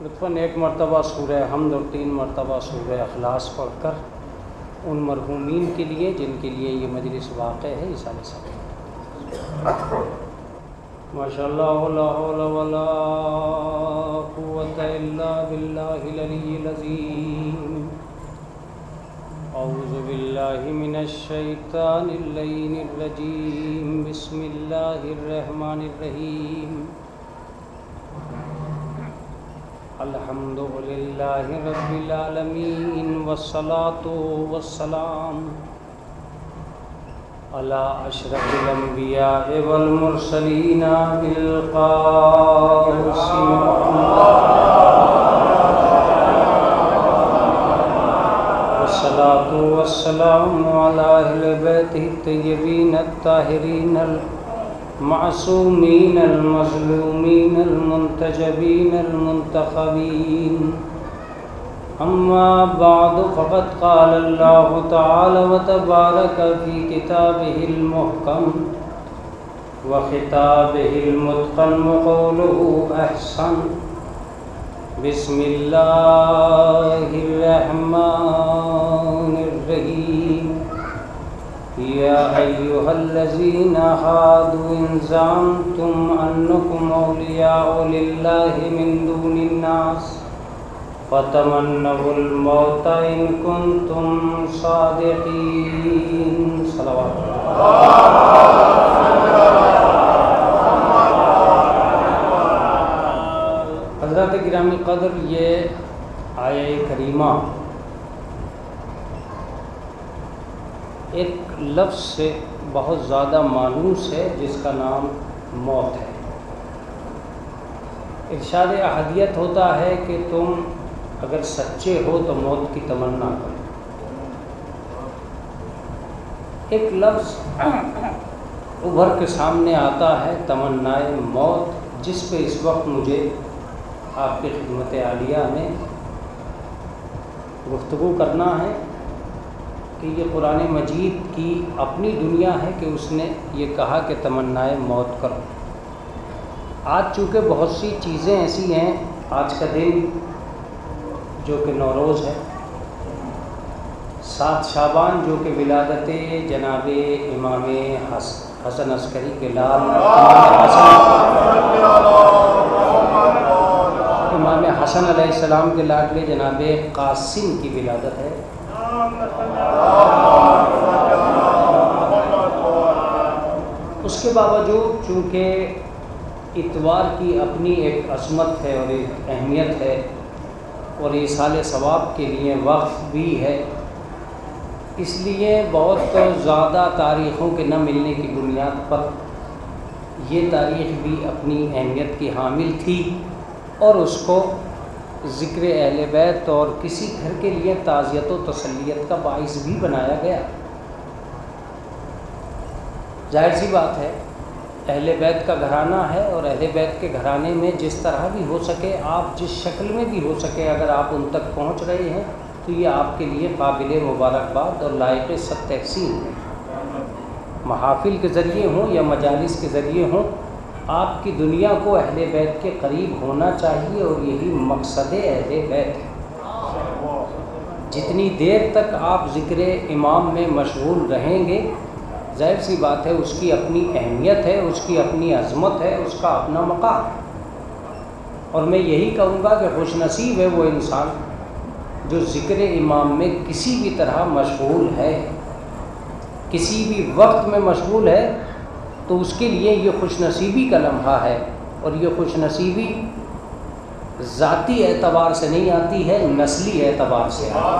لطفاً ایک مرتبہ سورہ حمد اور 3 مرتبہ سورہ اخلاص پڑھ کر ان مرحومین کے لیے جن کے لیے یہ مجلس واقع ہے ایصال ثواب۔ ماشاء اللہ لا حول ولا قوۃ الا باللہ العلی العظیم۔ اعوذ باللہ من الشیطان اللعین الرجیم، بسم اللہ الرحمن الرحیم۔ الحمد للہ رب العالمین والصلاة والسلام علی اشرف الانبیاء والمرسلین بالقاسم والصلاة والسلام علی اہل بیتہ الطیبین الطاہرین المعصومین المظلومین المنتجبین المنتخبین۔ اما بعد فقد قال اللہ تعالی وتبارک فی کتابہ المحکم وخطابہ المتقن وقولہ احسن۔ بسم اللہ الرحمن الرحیم۔ یا ایہا الذین ہادوا ان زعمتم انکم اولیاء للہ من دون الناس فتمنوا الموت ان کنتم صادقین۔ صلوات حضرات گرامی قدر، یہ آیہ کریمہ ایک لفظ سے بہت زیادہ مانوس ہے جس کا نام موت ہے۔ ارشاد احدیت ہوتا ہے کہ تم اگر سچے ہو تو موت کی تمنا کرو۔ ایک لفظ ابھر کے سامنے آتا ہے تمنائے موت، جس پہ اس وقت مجھے آپ کی خدمت عالیہ میں گفتگو کرنا ہے کہ یہ قرآن مجید کی اپنی دنیا ہے کہ اس نے یہ کہا کہ تمنائے موت کرو۔ آج چونکہ بہت سی چیزیں ایسی ہیں، آج کا دن جو کہ نوروز ہے، 7 شعبان جو کہ ولادت جناب امام حسن عسکری کے لال امام حسن علیہ السلام کے لاڈلے جناب قاسم کی ولادت ہے۔ اس کے باوجود چونکہ اتوار کی اپنی ایک عظمت ہے اور ایک اہمیت ہے اور ایصال ثواب کے لیے وقف بھی ہے، اس لیے بہت زیادہ تاریخوں کے نہ ملنے کی بنیاد پر یہ تاریخ بھی اپنی اہمیت کی حامل تھی اور اس کو ذکر اہل بیت اور کسی گھر کے لیے تعزیت و تسلیت کا باعث بھی بنایا گیا۔ ظاہر سی بات ہے، اہل بیت کا گھرانہ ہے اور اہل بیت کے گھرانے میں جس طرح بھی ہو سکے، آپ جس شکل میں بھی ہو سکے، اگر آپ ان تک پہنچ رہے ہیں تو یہ آپ کے لیے قابل مبارکباد اور لائق صد تحسین ہے۔ محافل کے ذریعے ہوں یا مجالس کے ذریعے ہوں، آپ کی دنیا کو اہل بیت کے قریب ہونا چاہیے اور یہی مقصد اہل بیت ہے۔ جتنی دیر تک آپ ذکر امام میں مشغول رہیں گے، ظاہر سی بات ہے اس کی اپنی اہمیت ہے، اس کی اپنی عظمت ہے، اس کا اپنا مقام ہے۔ اور میں یہی کہوں گا کہ خوش نصیب ہے وہ انسان جو ذکر امام میں کسی بھی طرح مشغول ہے، کسی بھی وقت میں مشغول ہے، تو اس کے لیے یہ خوش نصیبی کا لمحہ ہے۔ اور یہ خوش نصیبی ذاتی اعتبار سے نہیں آتی ہے، نسلی اعتبار سے آتی ہے۔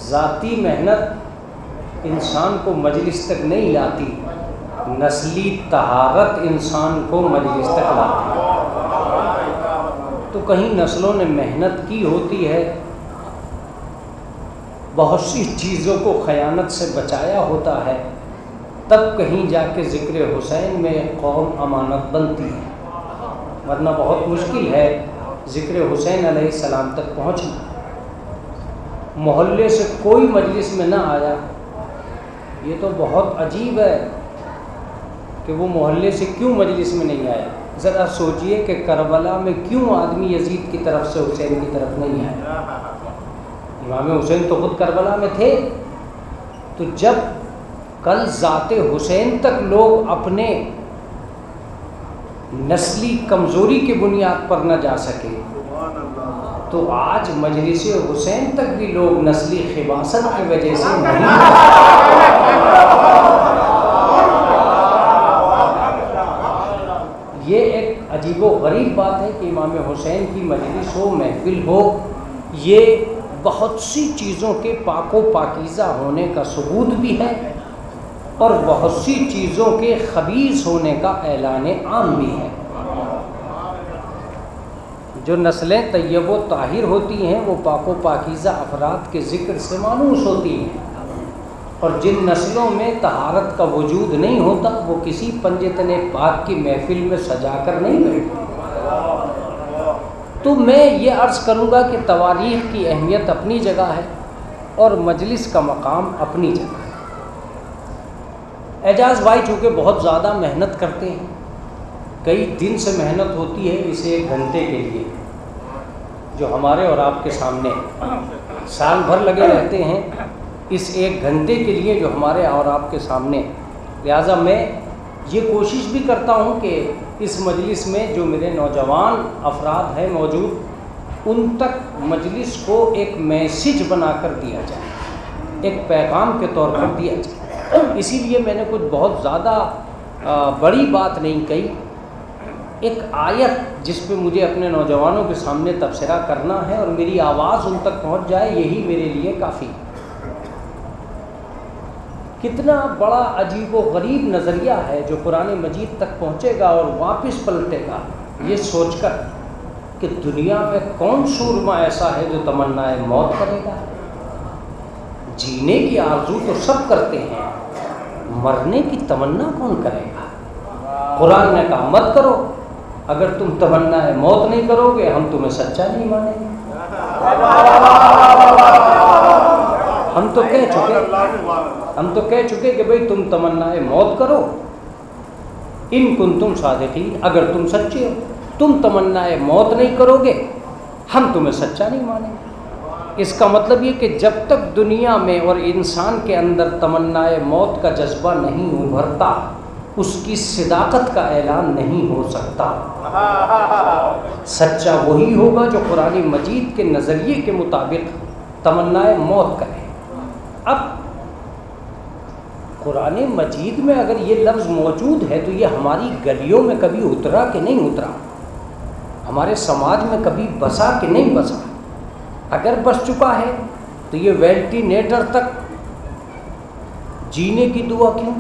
ذاتی محنت انسان کو مجلس تک نہیں لاتی، نسلی طہارت انسان کو مجلس تک لاتی ہے۔ تو کہیں نسلوں نے محنت کی ہوتی ہے، بہت سی چیزوں کو خیانت سے بچایا ہوتا ہے، تب کہیں جا کے ذکر حسین میں قوم امانت بنتی ہے، ورنہ بہت مشکل ہے ذکر حسین علیہ السلام تک پہنچنا۔ محلے سے کوئی مجلس میں نہ آیا، یہ تو بہت عجیب ہے کہ وہ محلے سے کیوں مجلس میں نہیں آیا. ذرا سوچئے کہ کربلا میں کیوں آدمی یزید کی طرف سے حسین کی طرف نہیں آیا. امام حسین تو خود کربلا میں تھے. تو جب کل ذات حسین تک لوگ اپنے نسلی کمزوری کی بنیاد پر نہ جا سکے تو آج مجلس حسین تک بھی لوگ نسلی خباثت کی وجہ سے نہیں. یہ ایک عجیب و غریب بات ہے کہ امام حسین کی مجلس ہو، محفل ہو، یہ بہت سی چیزوں کے پاک و پاکیزہ ہونے کا ثبوت بھی ہے اور بہت سی چیزوں کے خبیث ہونے کا اعلان عام بھی ہے. جو نسلیں طیب و طاہر ہوتی ہیں وہ پاک و پاکیزہ افراد کے ذکر سے مانوس ہوتی ہیں، اور جن نسلوں میں طہارت کا وجود نہیں ہوتا وہ کسی پنجتن پاک کی محفل میں سجا کر نہیں بیٹھتے. تو میں یہ عرض کروں گا کہ تواریخ کی اہمیت اپنی جگہ ہے اور مجلس کا مقام اپنی جگہ ہے. اعجاز بھائی چونکہ بہت زیادہ محنت کرتے ہیں، کئی دن سے محنت ہوتی ہے اسے 1 گھنٹے کے لیے جو ہمارے اور آپ کے سامنے سال بھر لگے رہتے ہیں اس 1 گھنٹے کے لیے جو ہمارے اور آپ کے سامنے. لہٰذا میں یہ کوشش بھی کرتا ہوں کہ اس مجلس میں جو میرے نوجوان افراد ہیں موجود ان تک مجلس کو ایک میسج بنا کر دیا جائے، ایک پیغام کے طور پر دیا جائے. اسی لیے میں نے کچھ بہت زیادہ بڑی بات نہیں کہی. ایک آیت جس پہ مجھے اپنے نوجوانوں کے سامنے تبصرہ کرنا ہے اور میری آواز ان تک پہنچ جائے یہی میرے لیے کافی ہے. کتنا بڑا عجیب و غریب نظریہ ہے جو قرآن مجید تک پہنچے گا اور واپس پلٹے گا یہ سوچ کر کہ دنیا میں کون سورما ایسا ہے جو تمنا موت کرے گا. جینے کی آرزو تو سب کرتے ہیں، مرنے کی تمنا کون کرے گا. قرآن نے کہا مت کرو، اگر تم تمنا موت نہیں کرو گے ہم تمہیں سچا نہیں مانیں گے. ہم تو کہہ چکے کہ بھئی تم تمنا موت کرو ان کنتم صادقین، اگر تم سچے ہو. تم تمنا موت نہیں کرو گے ہم تمہیں سچا نہیں مانیں گے. اس کا مطلب یہ کہ جب تک دنیا میں اور انسان کے اندر تمنا موت کا جذبہ نہیں ابھرتا اس کی صداقت کا اعلان نہیں ہو سکتا. سچا وہی ہوگا جو قرآن مجید کے نظریے کے مطابق تمنا موت کرے. اب قرآن مجید میں اگر یہ لفظ موجود ہے تو یہ ہماری گلیوں میں کبھی اترا کہ نہیں اترا، ہمارے سماج میں کبھی بسا کہ نہیں بسا. اگر بس چکا ہے تو یہ وینٹیلیٹر تک جینے کی دعا کیوں،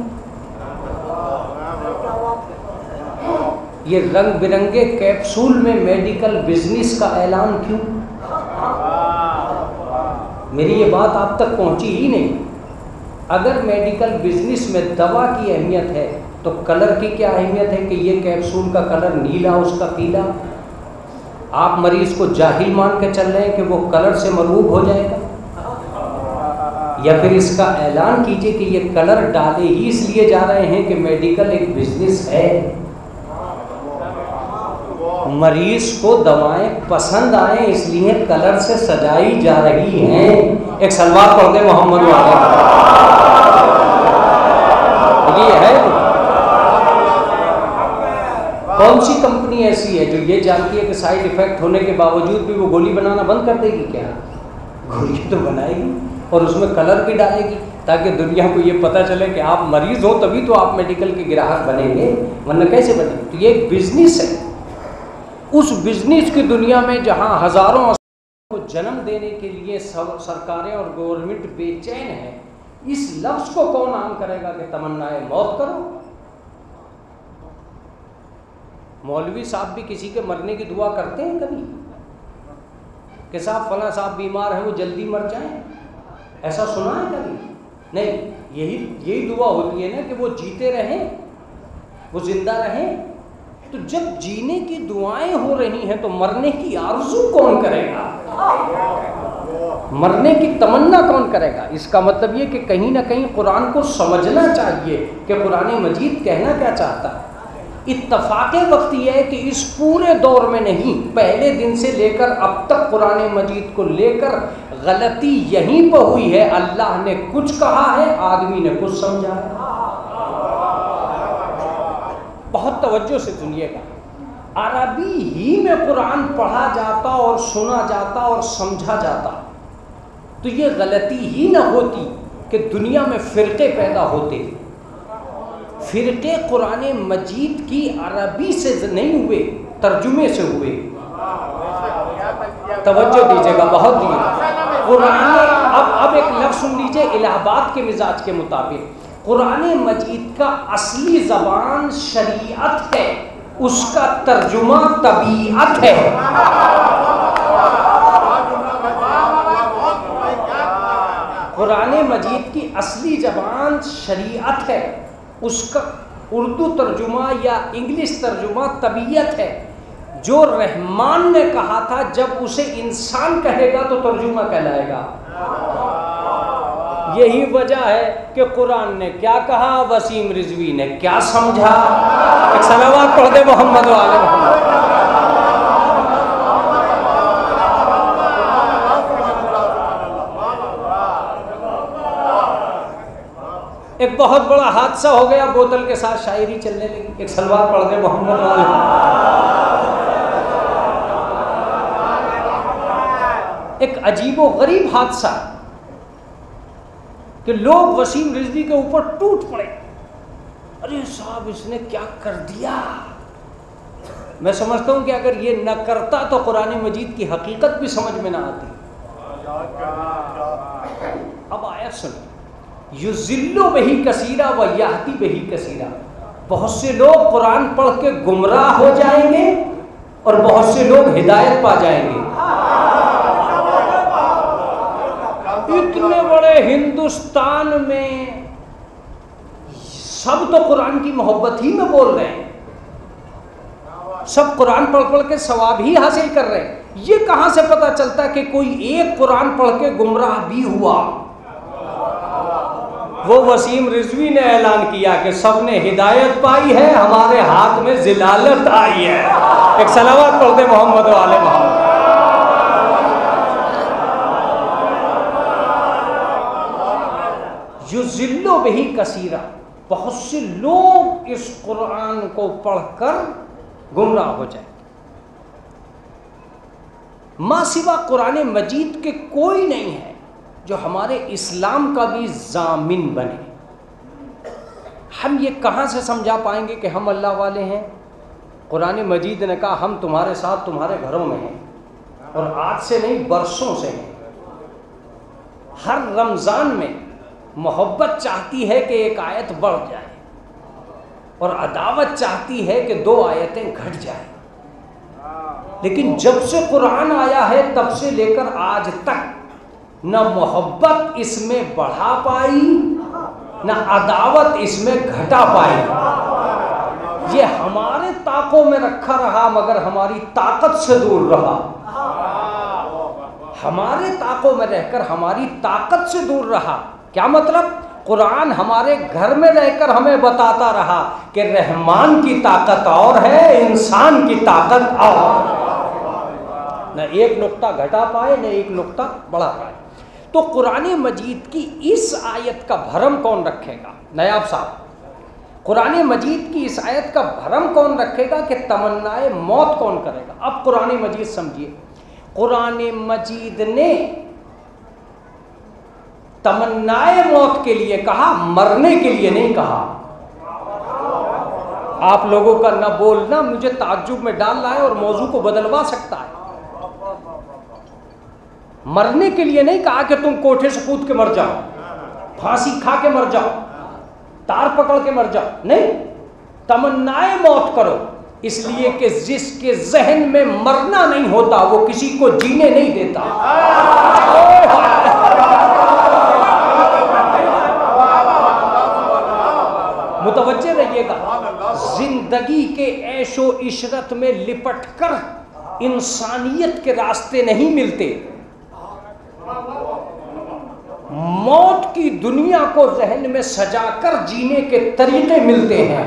یہ رنگ برنگے کیپسول میں میڈیکل بزنس کا اعلان کیوں. میری یہ بات آپ تک پہنچی ہی نہیں. اگر میڈیکل بزنس میں دوا کی اہمیت ہے تو کلر کی کیا اہمیت ہے کہ یہ کیپسول کا کلر نیلا اس کا پیلا. آپ مریض کو جاہل مان کے چل رہے ہیں کہ وہ کلر سے مرعوب ہو جائے گا، یا پھر اس کا اعلان کیجئے کہ یہ کلر ڈالے ہی اس لیے جا رہے ہیں کہ میڈیکل ایک بزنس ہے. مریض کو دوائیں پسند آئیں اس لیے کلر سے سجائی جا رہی ہیں. ایک سلوات پڑھ دیں محمد یہ ہے. کون سی کمپنی ایسی ہے جو یہ جانتی ہے کہ سائیڈ ایفیکٹ ہونے کے باوجود بھی وہ گولی بنانا بند کر دے گی؟ کیا گولی تو بنائے گی اور اس میں کلر بھی ڈالے گی تاکہ دنیا کو یہ پتہ چلے کہ آپ مریض ہو تبھی تو آپ میڈیکل کے گراہک بنیں گے، ورنہ کیسے بنیں گے. تو یہ ایک بزنس ہے. اس بزنس کی دنیا میں جہاں ہزاروں کو جنم دینے کے لیے سرکاریں اور گورنمنٹ بے چین ہے، اس لفظ کو کون عام کرے گا کہ تمنا موت کرو. مولوی صاحب بھی کسی کے مرنے کی دعا کرتے ہیں کبھی کہ صاحب فلاں صاحب بیمار ہیں وہ جلدی مر جائیں؟ ایسا سنا ہے کبھی؟ نہیں. یہی دعا ہوتی ہے نا کہ وہ جیتے رہیں، وہ زندہ رہیں. تو جب جینے کی دعائیں ہو رہی ہیں تو مرنے کی آرزو کون کرے گا؟ مرنے کی تمنا کون کرے گا؟ اس کا مطلب یہ کہ کہیں نہ کہیں قرآن کو سمجھنا چاہیے کہ قرآن مجید کہنا کیا چاہتا ہے۔ اتفاق وقت یہ ہے کہ اس پورے دور میں نہیں، پہلے دن سے لے کر اب تک قرآن مجید کو لے کر غلطی یہیں پہ ہوئی ہے، اللہ نے کچھ کہا ہے، آدمی نے کچھ سمجھا ہے۔ بہت توجہ سے سنیے گا، عربی ہی میں قرآن پڑھا جاتا اور سنا جاتا اور سمجھا جاتا تو یہ غلطی ہی نہ ہوتی کہ دنیا میں فرقے پیدا ہوتے۔ فرقے قرآن مجید کی عربی سے نہیں ہوئے، ترجمے سے ہوئے۔ توجہ دیجیے گا، بہت دیجیے۔ قرآن اب ایک لفظ سن لیجیے الہ آباد کے مزاج کے مطابق، قرآن مجید کا اصلی زبان شریعت ہے، اس کا ترجمہ طبیعت ہے۔ قرآن مجید کی اصلی زبان شریعت ہے، اس کا اردو ترجمہ یا انگلش ترجمہ طبیعت ہے۔ جو رحمان نے کہا تھا جب اسے انسان کہے گا تو ترجمہ کہلائے گا۔ یہی وجہ ہے کہ قرآن نے کیا کہا، وسیم رضوی نے کیا سمجھا۔ ایک صلوات پڑھ دے محمد و آل محمد۔ ایک بہت بڑا حادثہ ہو گیا، بوتل کے ساتھ شاعری چلنے لگی۔ ایک صلوات پڑھ دے محمد و آل محمد۔ ایک عجیب و غریب حادثہ کہ لوگ وسیم رضوی کے اوپر ٹوٹ پڑے، ارے صاحب اس نے کیا کر دیا۔ میں سمجھتا ہوں کہ اگر یہ نہ کرتا تو قرآن مجید کی حقیقت بھی سمجھ میں نہ آتی۔ اب آیت سنیں، یُضِلُّ بِهِ کثیرا وَیَہْدِی بِهِ کثیرا۔ بہت سے لوگ قرآن پڑھ کے گمراہ ہو جائیں گے اور بہت سے لوگ ہدایت پا جائیں گے۔ اتنے بڑے ہندوستان میں سب تو قرآن کی محبت ہی میں بول رہے ہیں، سب قرآن پڑھ پڑھ کے ثواب ہی حاصل کر رہے ہیں، یہ کہاں سے پتہ چلتا کہ کوئی ایک قرآن پڑھ کے گمراہ بھی ہوا؟ وہ وسیم رضوی نے اعلان کیا کہ سب نے ہدایت پائی ہے، ہمارے ہاتھ میں ضلالت آئی ہے۔ ایک صلوات پڑھ دے محمد و آل محمد۔ یُضِلُّ بِهِ کثیرا، بہت سے لوگ اس قرآن کو پڑھ کر گمراہ ہو جائیں۔ ماں سوا قرآن مجید کے کوئی نہیں ہے جو ہمارے اسلام کا بھی ضامن بنے۔ ہم یہ کہاں سے سمجھا پائیں گے کہ ہم اللہ والے ہیں؟ قرآن مجید نے کہا ہم تمہارے ساتھ تمہارے گھروں میں ہیں، اور آج سے نہیں برسوں سے ہیں۔ ہر رمضان میں محبت چاہتی ہے کہ ایک آیت بڑھ جائے، اور عداوت چاہتی ہے کہ 2 آیتیں گھٹ جائیں۔ لیکن جب سے قرآن آیا ہے تب سے لے کر آج تک نہ محبت اس میں بڑھا پائی نہ عداوت اس میں گھٹا پائی۔ یہ ہمارے طاقوں میں رکھا رہا مگر ہماری طاقت سے دور رہا، ہمارے طاقوں میں رہ کر ہماری طاقت سے دور رہا۔ کیا مطلب؟ قرآن ہمارے گھر میں رہ کر ہمیں بتاتا رہا کہ رحمان کی طاقت اور ہے، انسان کی طاقت اور۔ نہ ایک نقطہ گھٹا پائے نہ ایک نقطہ بڑھا پائے۔ تو قرآن مجید کی اس آیت کا بھرم کون رکھے گا؟ نیاب صاحب، قرآن مجید کی اس آیت کا بھرم کون رکھے گا کہ تمنائے موت کون کرے گا؟ اب قرآن مجید سمجھیے، قرآن مجید نے تمنائے موت کے لیے کہا، مرنے کے لیے نہیں کہا۔ آپ لوگوں کا نہ بولنا مجھے تعجب میں ڈال رہا ہے اور موضوع کو بدلوا سکتا ہے۔ مرنے کے لیے نہیں کہا کہ تم کوٹھے سے کود کے مر جاؤ، پھانسی کھا کے مر جاؤ، تار پکڑ کے مر جاؤ، نہیں، تمنائے موت کرو، اس لیے کہ جس کے ذہن میں مرنا نہیں ہوتا وہ کسی کو جینے نہیں دیتا۔ متوجہ رہیے گا، زندگی کے عیش و عشرت میں لپٹ کر انسانیت کے راستے نہیں ملتے۔ موت کی دنیا کو ذہن میں سجا کر جینے کے طریقے ملتے ہیں۔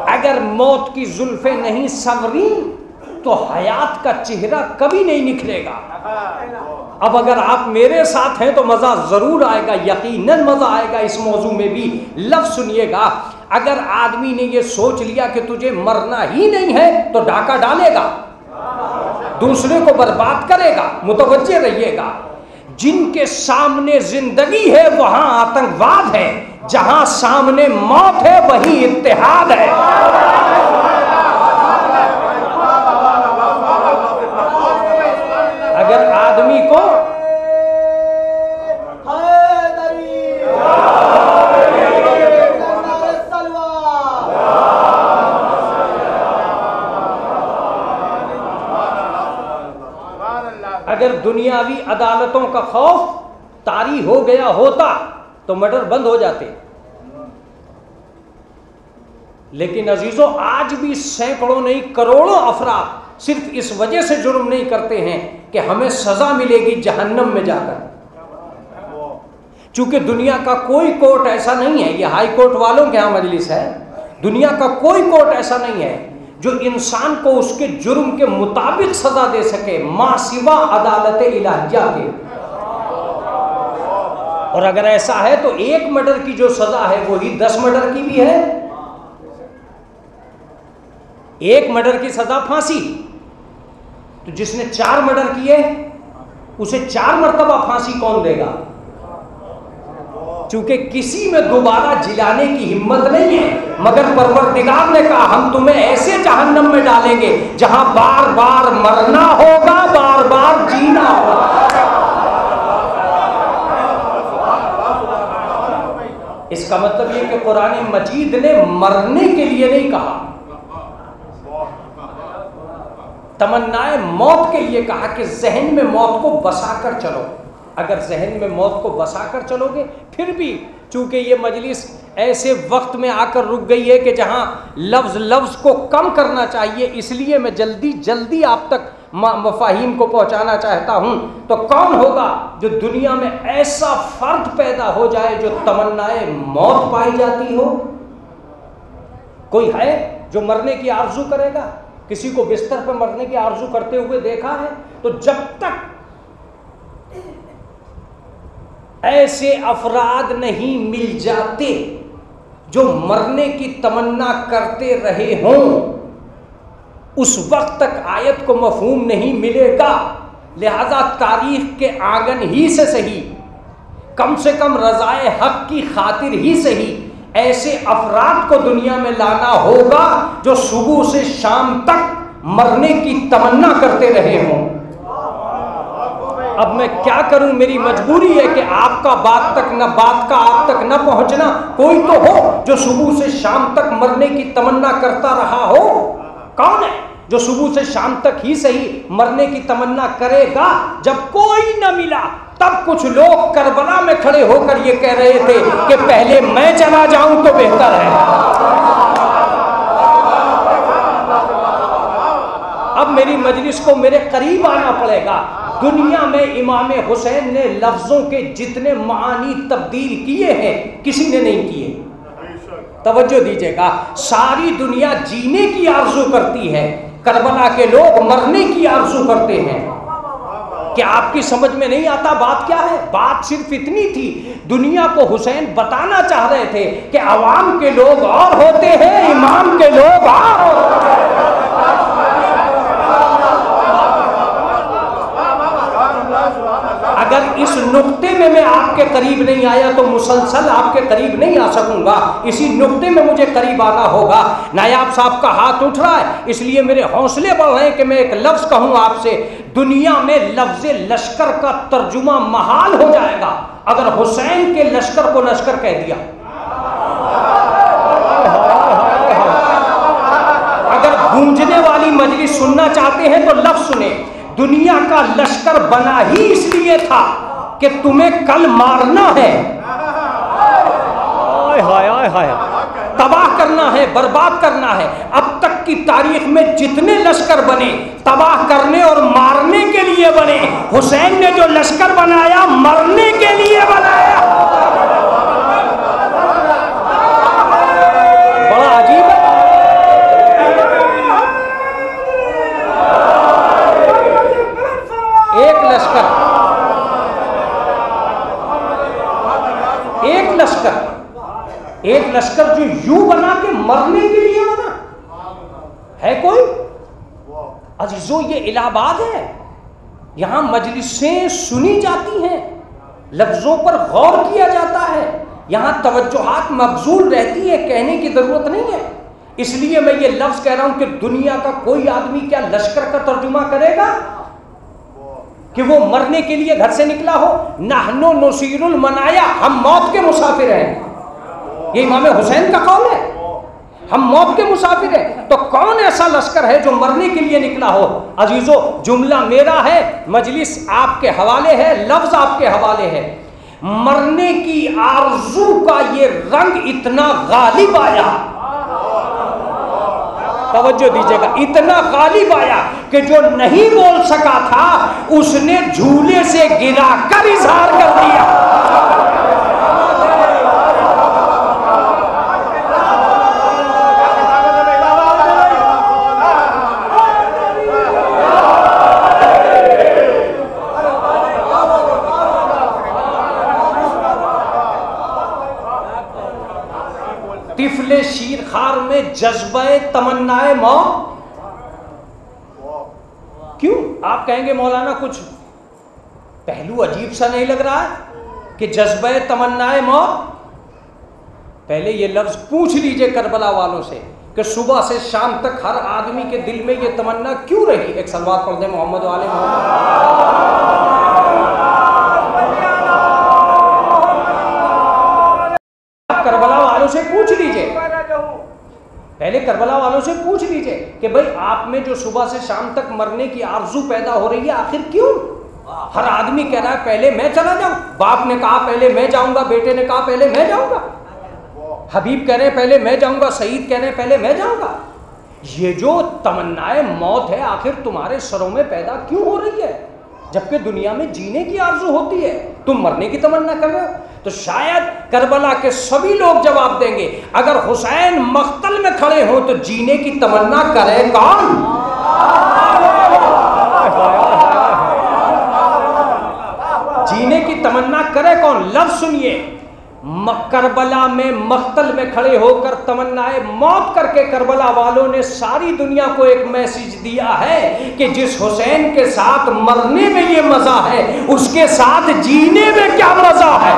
اگر موت کی زلفیں نہیں سنوری تو حیات کا چہرہ کبھی نہیں نکھرے گا۔ اب اگر آپ میرے ساتھ ہیں تو مزہ ضرور آئے گا، یقیناً مزہ آئے گا۔ اس موضوع میں بھی لفظ سنیے گا۔ اگر آدمی نے یہ سوچ لیا کہ تجھے مرنا ہی نہیں ہے تو ڈاکہ ڈالے گا، دوسرے کو برباد کرے گا۔ متوجہ رہیے گا، جن کے سامنے زندگی ہے وہاں آتنکواد ہے، جہاں سامنے موت ہے وہیں اتحاد ہے۔ اگر آدمی کو اگر دنیاوی عدالتوں کا خوف طاری ہو گیا ہوتا تو مرڈر بند ہو جاتے، لیکن عزیزو آج بھی سینکڑوں نہیں کروڑوں افراد صرف اس وجہ سے جرم نہیں کرتے ہیں کہ ہمیں سزا ملے گی جہنم میں جا کر۔ چونکہ دنیا کا کوئی کورٹ ایسا نہیں ہے، یہ ہائی کورٹ والوں کے ہاں مجلس ہے، دنیا کا کوئی کورٹ ایسا نہیں ہے جو انسان کو اس کے جرم کے مطابق سزا دے سکے ما سوا عدالت الہیہ کے۔ اور اگر ایسا ہے تو ایک مرڈر کی جو سزا ہے وہی 10 مرڈر کی بھی ہے۔ ایک مرڈر کی سزا پھانسی، تو جس نے 4 مرڈر کیے اسے 4 مرتبہ پھانسی کون دے گا؟ چونکہ کسی میں دوبارہ جلانے کی ہمت نہیں ہے، مگر پروردگار نے کہا ہم تمہیں ایسے جہنم میں ڈالیں گے جہاں بار بار مرنا ہوگا، بار بار جینا ہوگا۔ اس کا مطلب یہ کہ قرآن مجید نے مرنے کے لیے نہیں کہا، تمنائے موت کے لیے کہا کہ ذہن میں موت کو بسا کر چلو۔ اگر ذہن میں موت کو بسا کر چلو گے، پھر بھی چونکہ یہ مجلس ایسے وقت میں آ کر رک گئی ہے کہ جہاں لفظ کو کم کرنا چاہیے، اس لیے میں جلدی آپ تک مفاہیم کو پہنچانا چاہتا ہوں۔ تو کون ہوگا جو دنیا میں ایسا فرد پیدا ہو جائے جو تمنائے موت پائی جاتی ہو؟ کوئی ہے جو مرنے کی آرزو کرے گا؟ کسی کو بستر پر مرنے کی آرزو کرتے ہوئے دیکھا ہے؟ تو جب تک ایسے افراد نہیں مل جاتے جو مرنے کی تمنا کرتے رہے ہوں، اس وقت تک آیت کو مفہوم نہیں ملے گا۔ لہذا تاریخ کے آنگن ہی سے صحیح، کم سے کم رضائے حق کی خاطر ہی صحیح، ایسے افراد کو دنیا میں لانا ہوگا جو صبح سے شام تک مرنے کی تمنا کرتے رہے ہوں۔ اب میں کیا کروں، میری مجبوری ہے کہ آپ کا بات کا آپ تک نہ پہنچنا۔ کوئی تو ہو جو صبح سے شام تک مرنے کی تمنا کرتا رہا ہو۔ کون ہے جو صبح سے شام تک ہی صحیح مرنے کی تمنا کرے گا؟ جب کوئی نہ ملا تب کچھ لوگ کربلا میں کھڑے ہو کر یہ کہہ رہے تھے کہ پہلے میں چلا جاؤں تو بہتر ہے۔ اب میری مجلس کو میرے قریب آنا پڑے گا۔ دنیا میں امام حسین نے لفظوں کے جتنے معانی تبدیل کیے ہیں کسی نے نہیں کیے۔ توجہ دیجیے گا، ساری دنیا جینے کی آرزو کرتی ہے، کربلا کے لوگ مرنے کی آرزو کرتے ہیں۔ کیا آپ کی سمجھ میں نہیں آتا بات کیا ہے؟ بات صرف اتنی تھی، دنیا کو حسین بتانا چاہ رہے تھے کہ عوام کے لوگ اور ہوتے ہیں، امام کے لوگ اور ہوتے ہیں۔ اگر اس نقطے میں آپ کے قریب نہیں آیا تو مسلسل آپ کے قریب نہیں آ سکوں گا، اسی نقطے میں مجھے قریب آنا ہوگا۔ نائب صاحب کا ہاتھ اٹھ رہا ہے، اس لیے میرے حوصلے بڑھ رہے ہیں کہ میں ایک لفظ کہوں آپ سے۔ دنیا میں لفظ لشکر کا ترجمہ محال ہو جائے گا اگر حسین کے لشکر کو لشکر کہہ دیا۔ اگر گونجنے والی مجلس سننا چاہتے ہیں تو لفظ سنیں، دنیا کا لشکر بنا ہی اس لیے تھا کہ تمہیں کل مارنا ہے، تباہ کرنا ہے، برباد کرنا ہے۔ اب تک تک کی تاریخ میں جتنے لشکر بنے تباہ کرنے اور مارنے کے لیے بنے، حسین نے جو لشکر بنایا مرنے کے لیے بنایا۔ بڑا عجیب ہے۔ ایک لشکر جو یوں بنا کے مرنے کے لیے بنا ہے کوئی؟ عزیزو یہ الہ آباد ہے، یہاں مجلسیں سنی جاتی ہیں، لفظوں پر غور کیا جاتا ہے، یہاں توجہات مبذول رہتی ہے، کہنے کی ضرورت نہیں ہے۔ اس لیے میں یہ لفظ کہہ رہا ہوں کہ دنیا کا کوئی آدمی کیا لشکر کا ترجمہ کرے گا کہ وہ مرنے کے لیے گھر سے نکلا ہو؟ نحنو نصیر المنایا، ہم موت کے مسافر ہیں، یہ امام حسین کا قول ہے، ہم موت کے مسافر ہیں۔ تو کون ایسا لشکر ہے جو مرنے کے لیے نکلا ہو؟ عزیزو جملہ میرا ہے، مجلس آپ کے حوالے ہے، لفظ آپ کے حوالے ہے۔ مرنے کی آرزو کا یہ رنگ اتنا غالب آیا، توجہ دیجئے گا، اتنا غالب آیا کہ جو نہیں بول سکا تھا اس نے جھولے سے گرا کر اظہار کر دیا۔ طفل شیر خار میں جذبہ تمنائے موت کیوں؟ آپ کہیں گے مولانا کچھ پہلو عجیب سا نہیں لگ رہا ہے کہ جذبہ تمنائے موت؟ پہلے یہ لفظ پوچھ لیجئے کربلا والوں سے کہ صبح سے شام تک ہر آدمی کے دل میں یہ تمنا کیوں رہی؟ ایک صلوات پڑھ دیں محمد و آل محمد۔ کربلا والوں سے پوچھ لیجئے، پہلے کربلا والوں سے پوچھ لیجئے کہ بھئی آپ میں جو صبح سے شام تک مرنے کی آرزو پیدا ہو رہی ہے آخر کیوں؟ ہر آدمی کہہ رہا ہے پہلے میں چلا جاؤں، باپ نے کہا پہلے میں جاؤں گا، بیٹے نے کہا پہلے میں جاؤں گا، حبیب کہہ رہے ہیں پہلے میں جاؤں گا، سعید کہہ رہے ہیں پہلے میں جاؤں گا۔ یہ جو تمنائے موت ہے آخر تمہارے سروں میں پیدا کیوں ہو رہی ہے جبکہ دنیا میں جینے کی آرزو ہوتی ہے؟ تم مرنے کی تمنا کر رہے ہو۔ تو شاید کربلا کے سبھی لوگ جواب دیں گے اگر حسین مقتل میں کھڑے ہوں تو جینے کی تمنا کرے کون؟ جینے کی تمنا کرے کون؟ لفظ سنیے، کربلا میں مقتل میں کھڑے ہو کر تمنائے موت کر کے کربلا والوں نے ساری دنیا کو ایک میسج دیا ہے کہ جس حسین کے ساتھ مرنے میں یہ مزہ ہے اس کے ساتھ جینے میں کیا مزہ ہے۔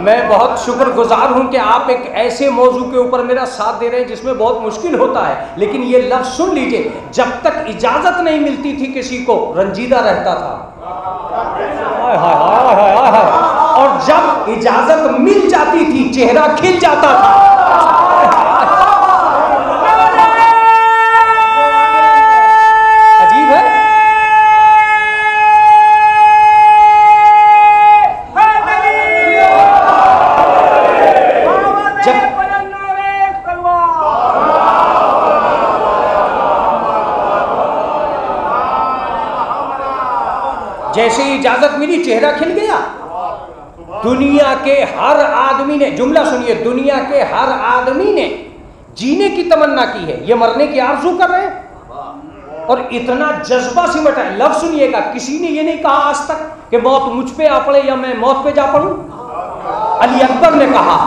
میں بہت شکر گزار ہوں کہ آپ ایک ایسے موضوع کے اوپر میرا ساتھ دے رہے ہیں جس میں بہت مشکل ہوتا ہے، لیکن یہ لفظ سن لیجئے، جب تک اجازت نہیں ملتی تھی کسی کو رنجیدہ رہتا تھا، اور جب اجازت مل جاتی تھی چہرہ کھل جاتا تھا۔ عجیب ہے، جیسے ہی اجازت ملی چہرہ کھل گیا۔ دنیا کے ہر آدمی نے، جملہ سنیے، دنیا کے ہر آدمی نے جینے کی تمنا کی ہے، یہ مرنے کی آرزو کر رہے ہیں اور اتنا جذبہ سمٹا ہے۔ لفظ سنیے گا، کسی نے یہ نہیں کہا آج تک کہ موت مجھ پہ آ پڑے یا میں موت پہ جا پڑوں۔ علی اکبر نے کہا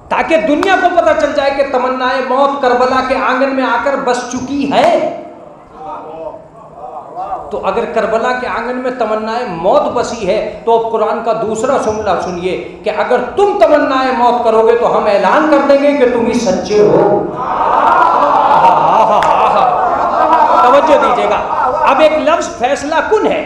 تاکہ دنیا کو پتہ چل جائے کہ تمنائے موت کربلا کے آنگن میں آ کر بس چکی ہے۔ تو اگر کربلا کے آنگن میں تمنائے موت بسی ہے تو اب قرآن کا دوسرا جملہ سنیے کہ اگر تم تمنائے موت کرو گے تو ہم اعلان کر دیں گے کہ تم ہی سچے ہو۔ توجہ دیجیے گا، اب ایک لفظ فیصلہ کن ہے۔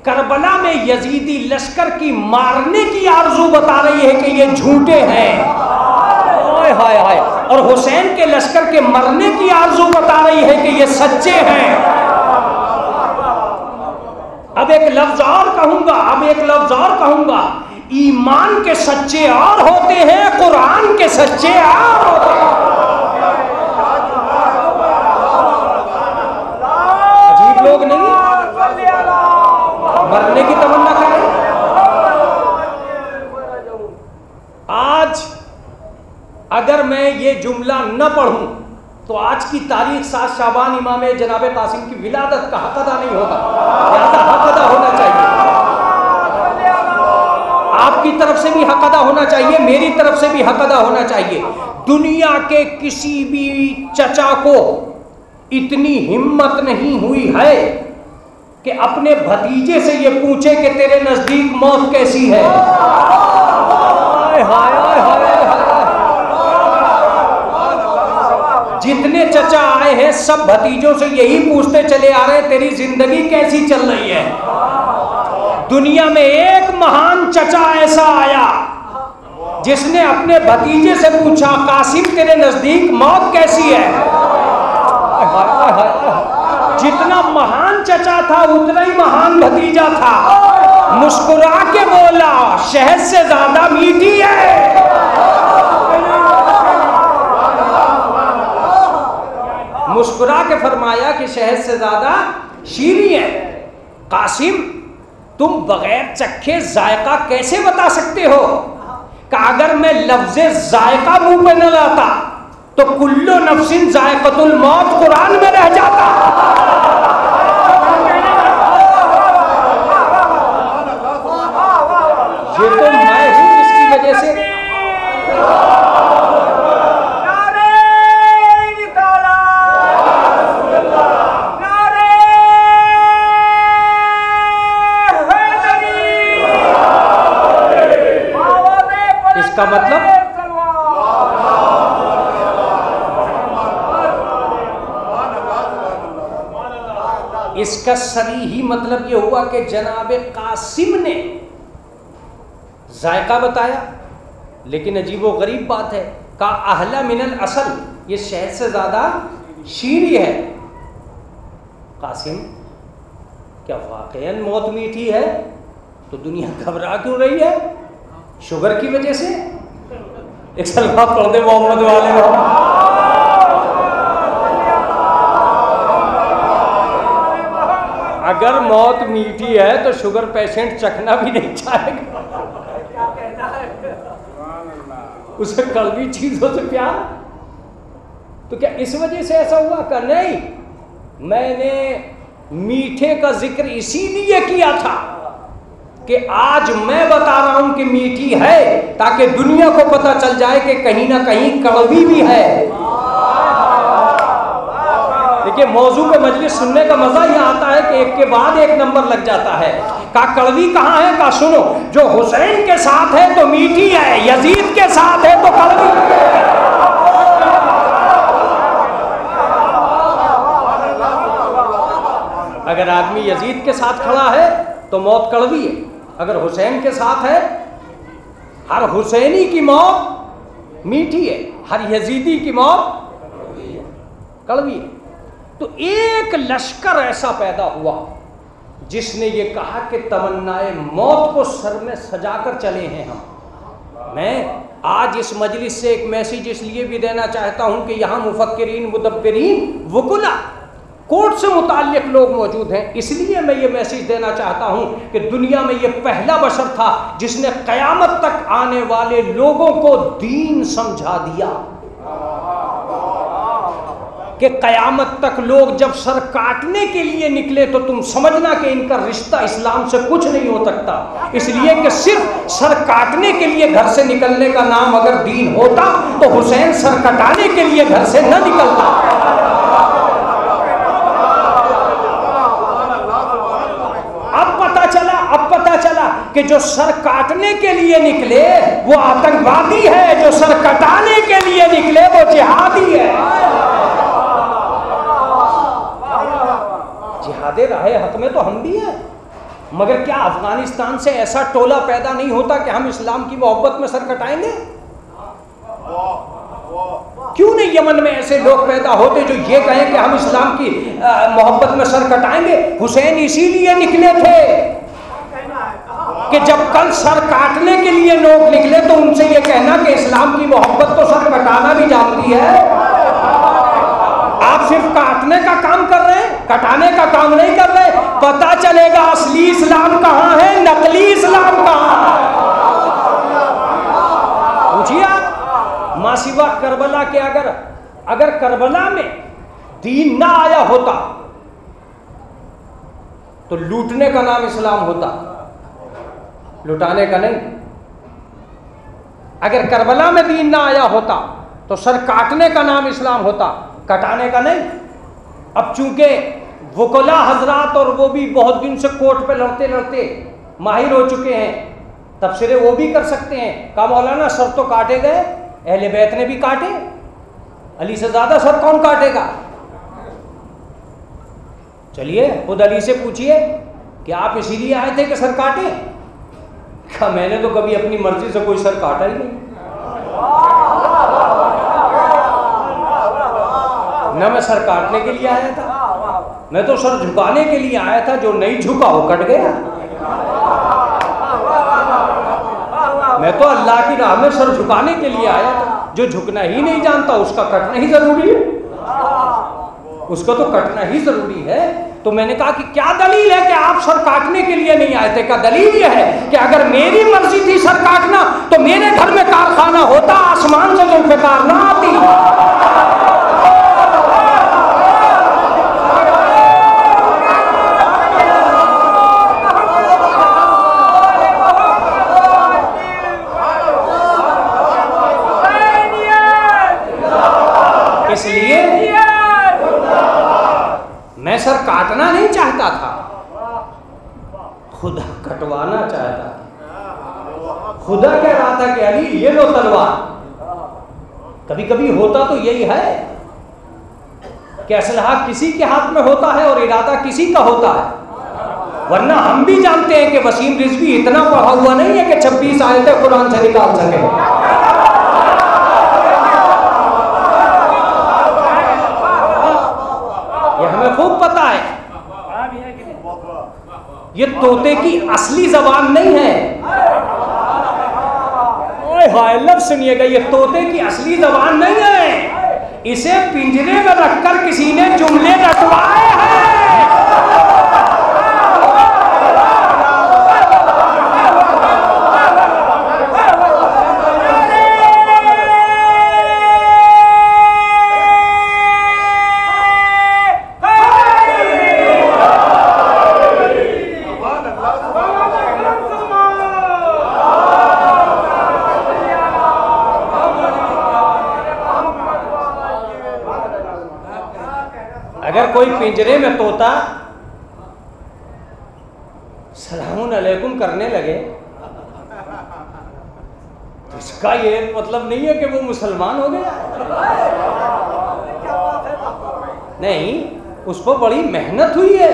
کربلا میں یزیدی لشکر کی مارنے کی آرزو بتا رہی ہے کہ یہ جھوٹے ہیں۔ ہائے ہائے ہائے، اور حسین کے لشکر کے مرنے کی آرزو بتا رہی ہے کہ یہ سچے ہیں۔ اب ایک لفظ اور کہوں گا، ایمان کے سچے اور ہوتے ہیں، قرآن کے سچے اور ہوتے ہیں۔ عجیب لوگ نہیں مرنے کی تمنا کریں۔ آج اگر میں یہ جملہ نہ پڑھوں تو آج کی تاریخ 7 شعبان امام جناب قاسم کی ولادت کا حق ادا نہیں ہوگا، لہذا حق ادا ہونا چاہیے۔ آپ کی طرف سے بھی حق ادا ہونا چاہیے، میری طرف سے بھی حق ادا ہونا چاہیے۔ دنیا کے کسی بھی چچا کو اتنی ہمت نہیں ہوئی ہے کہ اپنے بھتیجے سے یہ پوچھے کہ تیرے نزدیک موت کیسی ہے۔ جتنے چچا آئے ہیں سب بھتیجوں سے یہی پوچھتے چلے آ رہے ہیں تیری زندگی کیسی چل رہی ہے۔ دنیا میں ایک مہان چچا ایسا آیا جس نے اپنے بھتیجے سے پوچھا قاسم تیرے نزدیک موت کیسی ہے۔ جتنا مہان چچا تھا اتنا ہی مہان بھتیجا تھا، مسکرا کے بولا شہد سے زیادہ میٹھی ہے۔ مسکرا کے فرمایا کہ شہد سے زیادہ شیریں ہے۔ قاسم تم بغیر چکھے ذائقہ کیسے بتا سکتے ہو؟ کہ اگر میں لفظ ذائقہ منہ پہ نہ لاتا تو کلو نفس ذائقۃ الموت قرآن میں رہ جاتا۔ یہ تو میں ہوں جس کی وجہ سے اس کا مطلب اس کا صریحی مطلب یہ ہوا کہ جناب قاسم نے ذائقہ بتایا، لیکن عجیب و غریب بات ہے کہ احلی من الاصل، یہ شہد سے زیادہ شیریں ہے۔ قاسم کیا واقعاً موت میٹھی ہے؟ تو دنیا گھبرا کیوں رہی ہے؟ شوگر کی وجہ سے؟ ایک سلوات پڑھ دے محمد والے ہو۔ اگر موت میٹھی ہے تو شوگر پیشنٹ چکھنا بھی نہیں چاہے گا، اسے کڑوی چیزوں سے پیار۔ تو کیا اس وجہ سے ایسا ہوا؟ کہ نہیں، میں نے میٹھے کا ذکر اسی لیے کیا تھا کہ آج میں بتا رہا ہوں کہ میٹھی ہے تاکہ دنیا کو پتہ چل جائے کہ کہیں نہ کہیں کڑوی بھی ہے۔ دیکھیے موضوع پہ مجلس سننے کا مزہ یہ آتا ہے کہ ایک کے بعد ایک نمبر لگ جاتا ہے۔ کہا کڑوی کہاں ہے؟ کہا سنو، جو حسین کے ساتھ ہے تو میٹھی ہے، یزید کے ساتھ ہے تو کڑوی ہے۔ اگر آدمی یزید کے ساتھ کھڑا ہے تو موت کڑوی ہے، اگر حسین کے ساتھ ہے، ہر حسینی کی موت میٹھی ہے، ہر یزیدی کی موت کڑوی ہے۔ تو ایک لشکر ایسا پیدا ہوا جس نے یہ کہا کہ تمنائے موت کو سر میں سجا کر چلے ہیں ہم۔ میں آج اس مجلس سے ایک میسیج اس لیے بھی دینا چاہتا ہوں کہ یہاں مفکرین، مدبرین، وکلا، کوٹ سے متعلق لوگ موجود ہیں، اس لیے میں یہ میسیج دینا چاہتا ہوں کہ دنیا میں یہ پہلا بشر تھا جس نے قیامت تک آنے والے لوگوں کو دین سمجھا دیا، کہ قیامت تک لوگ جب سر کاٹنے کے لیے نکلے تو تم سمجھنا کہ ان کا رشتہ اسلام سے کچھ نہیں ہو سکتا، اس لیے کہ صرف سر کاٹنے کے لیے گھر سے نکلنے کا نام اگر دین ہوتا تو حسین سر کٹانے کے لیے گھر سے نہ نکلتا۔ اب پتہ چلا کہ جو سر کاٹنے کے لیے نکلے وہ آتنکوادی ہے، جو سر کٹانے کے لیے نکلے وہ جہادی ہے۔ جہاد راہ حق میں تو ہم بھی ہیں، مگر کیا افغانستان سے ایسا ٹولہ پیدا نہیں ہوتا کہ ہم اسلام کی محبت میں سر کٹائیں گے؟ کیوں یمن میں ایسے لوگ پیدا ہوتے جو یہ کہیں کہ ہم اسلام کی محبت میں سر کٹائیں گے. حسین اسی لیے نکلے تھے کہ جب کل سر کاٹنے کے لیے لوگ نکلے تو ان سے یہ کہنا کہ اسلام کی محبت تو سر کٹانا بھی جانتی ہے. آپ صرف کاٹنے کا کام کر رہے ہیں, کٹانے کا کام نہیں کر رہے. پتہ چلے گا اصلی اسلام کہاں ہے, نقلی اسلام کہاں ہے. پوچھیے آپ, ماں سوا کربلا کے اگر کربلا میں دین نہ آیا ہوتا تو لوٹنے کا نام اسلام ہوتا, لٹانے کا نہیں. اگر کربلا میں دین نہ آیا ہوتا تو سر کاٹنے کا نام اسلام ہوتا, کٹانے کا نہیں. اب چونکہ وکلا حضرات اور وہ بھی بہت دن سے کورٹ پہ لڑتے لڑتے ماہر ہو چکے ہیں, تبصرے وہ بھی کر سکتے ہیں. کہا مولانا سر تو کاٹے گئے, اہل بیت نے بھی کاٹے, علی سے زیادہ سر کون کاٹے گا. چلیے خود علی سے پوچھئے کہ آپ اسی لیے آئے تھے کہ سر کاٹے. کہا میں نے تو کبھی اپنی مرضی سے کوئی سر کاٹا ہی نہیں, نہ میں سر کاٹنے کے لیے آیا تھا, میں تو سر جھکانے کے لیے آیا تھا. جو نہیں جھکا وہ کٹ گیا. میں تو اللہ کی راہ میں سر جھکانے کے لیے آیا تھا. جو جھکنا ہی نہیں جانتا اس کا کٹنا ہی ضروری ہے, اس کا تو کٹنا ہی ضروری ہے. تو میں نے کہا کہ کیا دلیل ہے کہ آپ سر کاٹنے کے لیے نہیں آئے تھے. کا دلیل یہ ہے کہ اگر میری مرضی تھی سر کاٹنا تو میرے گھر میں کارخانہ ہوتا, آسمان سے ذوالفقار نہ آتی. اس لیے میں سر کاٹنا نہیں چاہتا تھا, خدا کٹوانا چاہتا تھا. خدا کہہ رہا تھا کہ علی یہ لو تلوار. کبھی کبھی ہوتا تو یہی ہے کہ اسلحہ کسی کے ہاتھ میں ہوتا ہے اور ارادہ کسی کا ہوتا ہے. ورنہ ہم بھی جانتے ہیں کہ وسیم رضوی اتنا پڑھا ہوا نہیں ہے کہ 26 آیتیں قرآن سے نکال سکے. یہ ہمیں خوب پتا ہے. یہ طوطے کی اصلی زبان نہیں ہے. ہائے لفظ سنیے گا, یہ طوطے کی اصلی زبان نہیں ہے. اسے پنجرے میں رکھ کر کسی نے جملے رٹوائے ہیں. اگر کوئی پنجرے میں طوطا سلام علیکم کرنے لگے تو اس کا یہ مطلب نہیں ہے کہ وہ مسلمان ہو گیا. نہیں, اس کو بڑی محنت ہوئی ہے.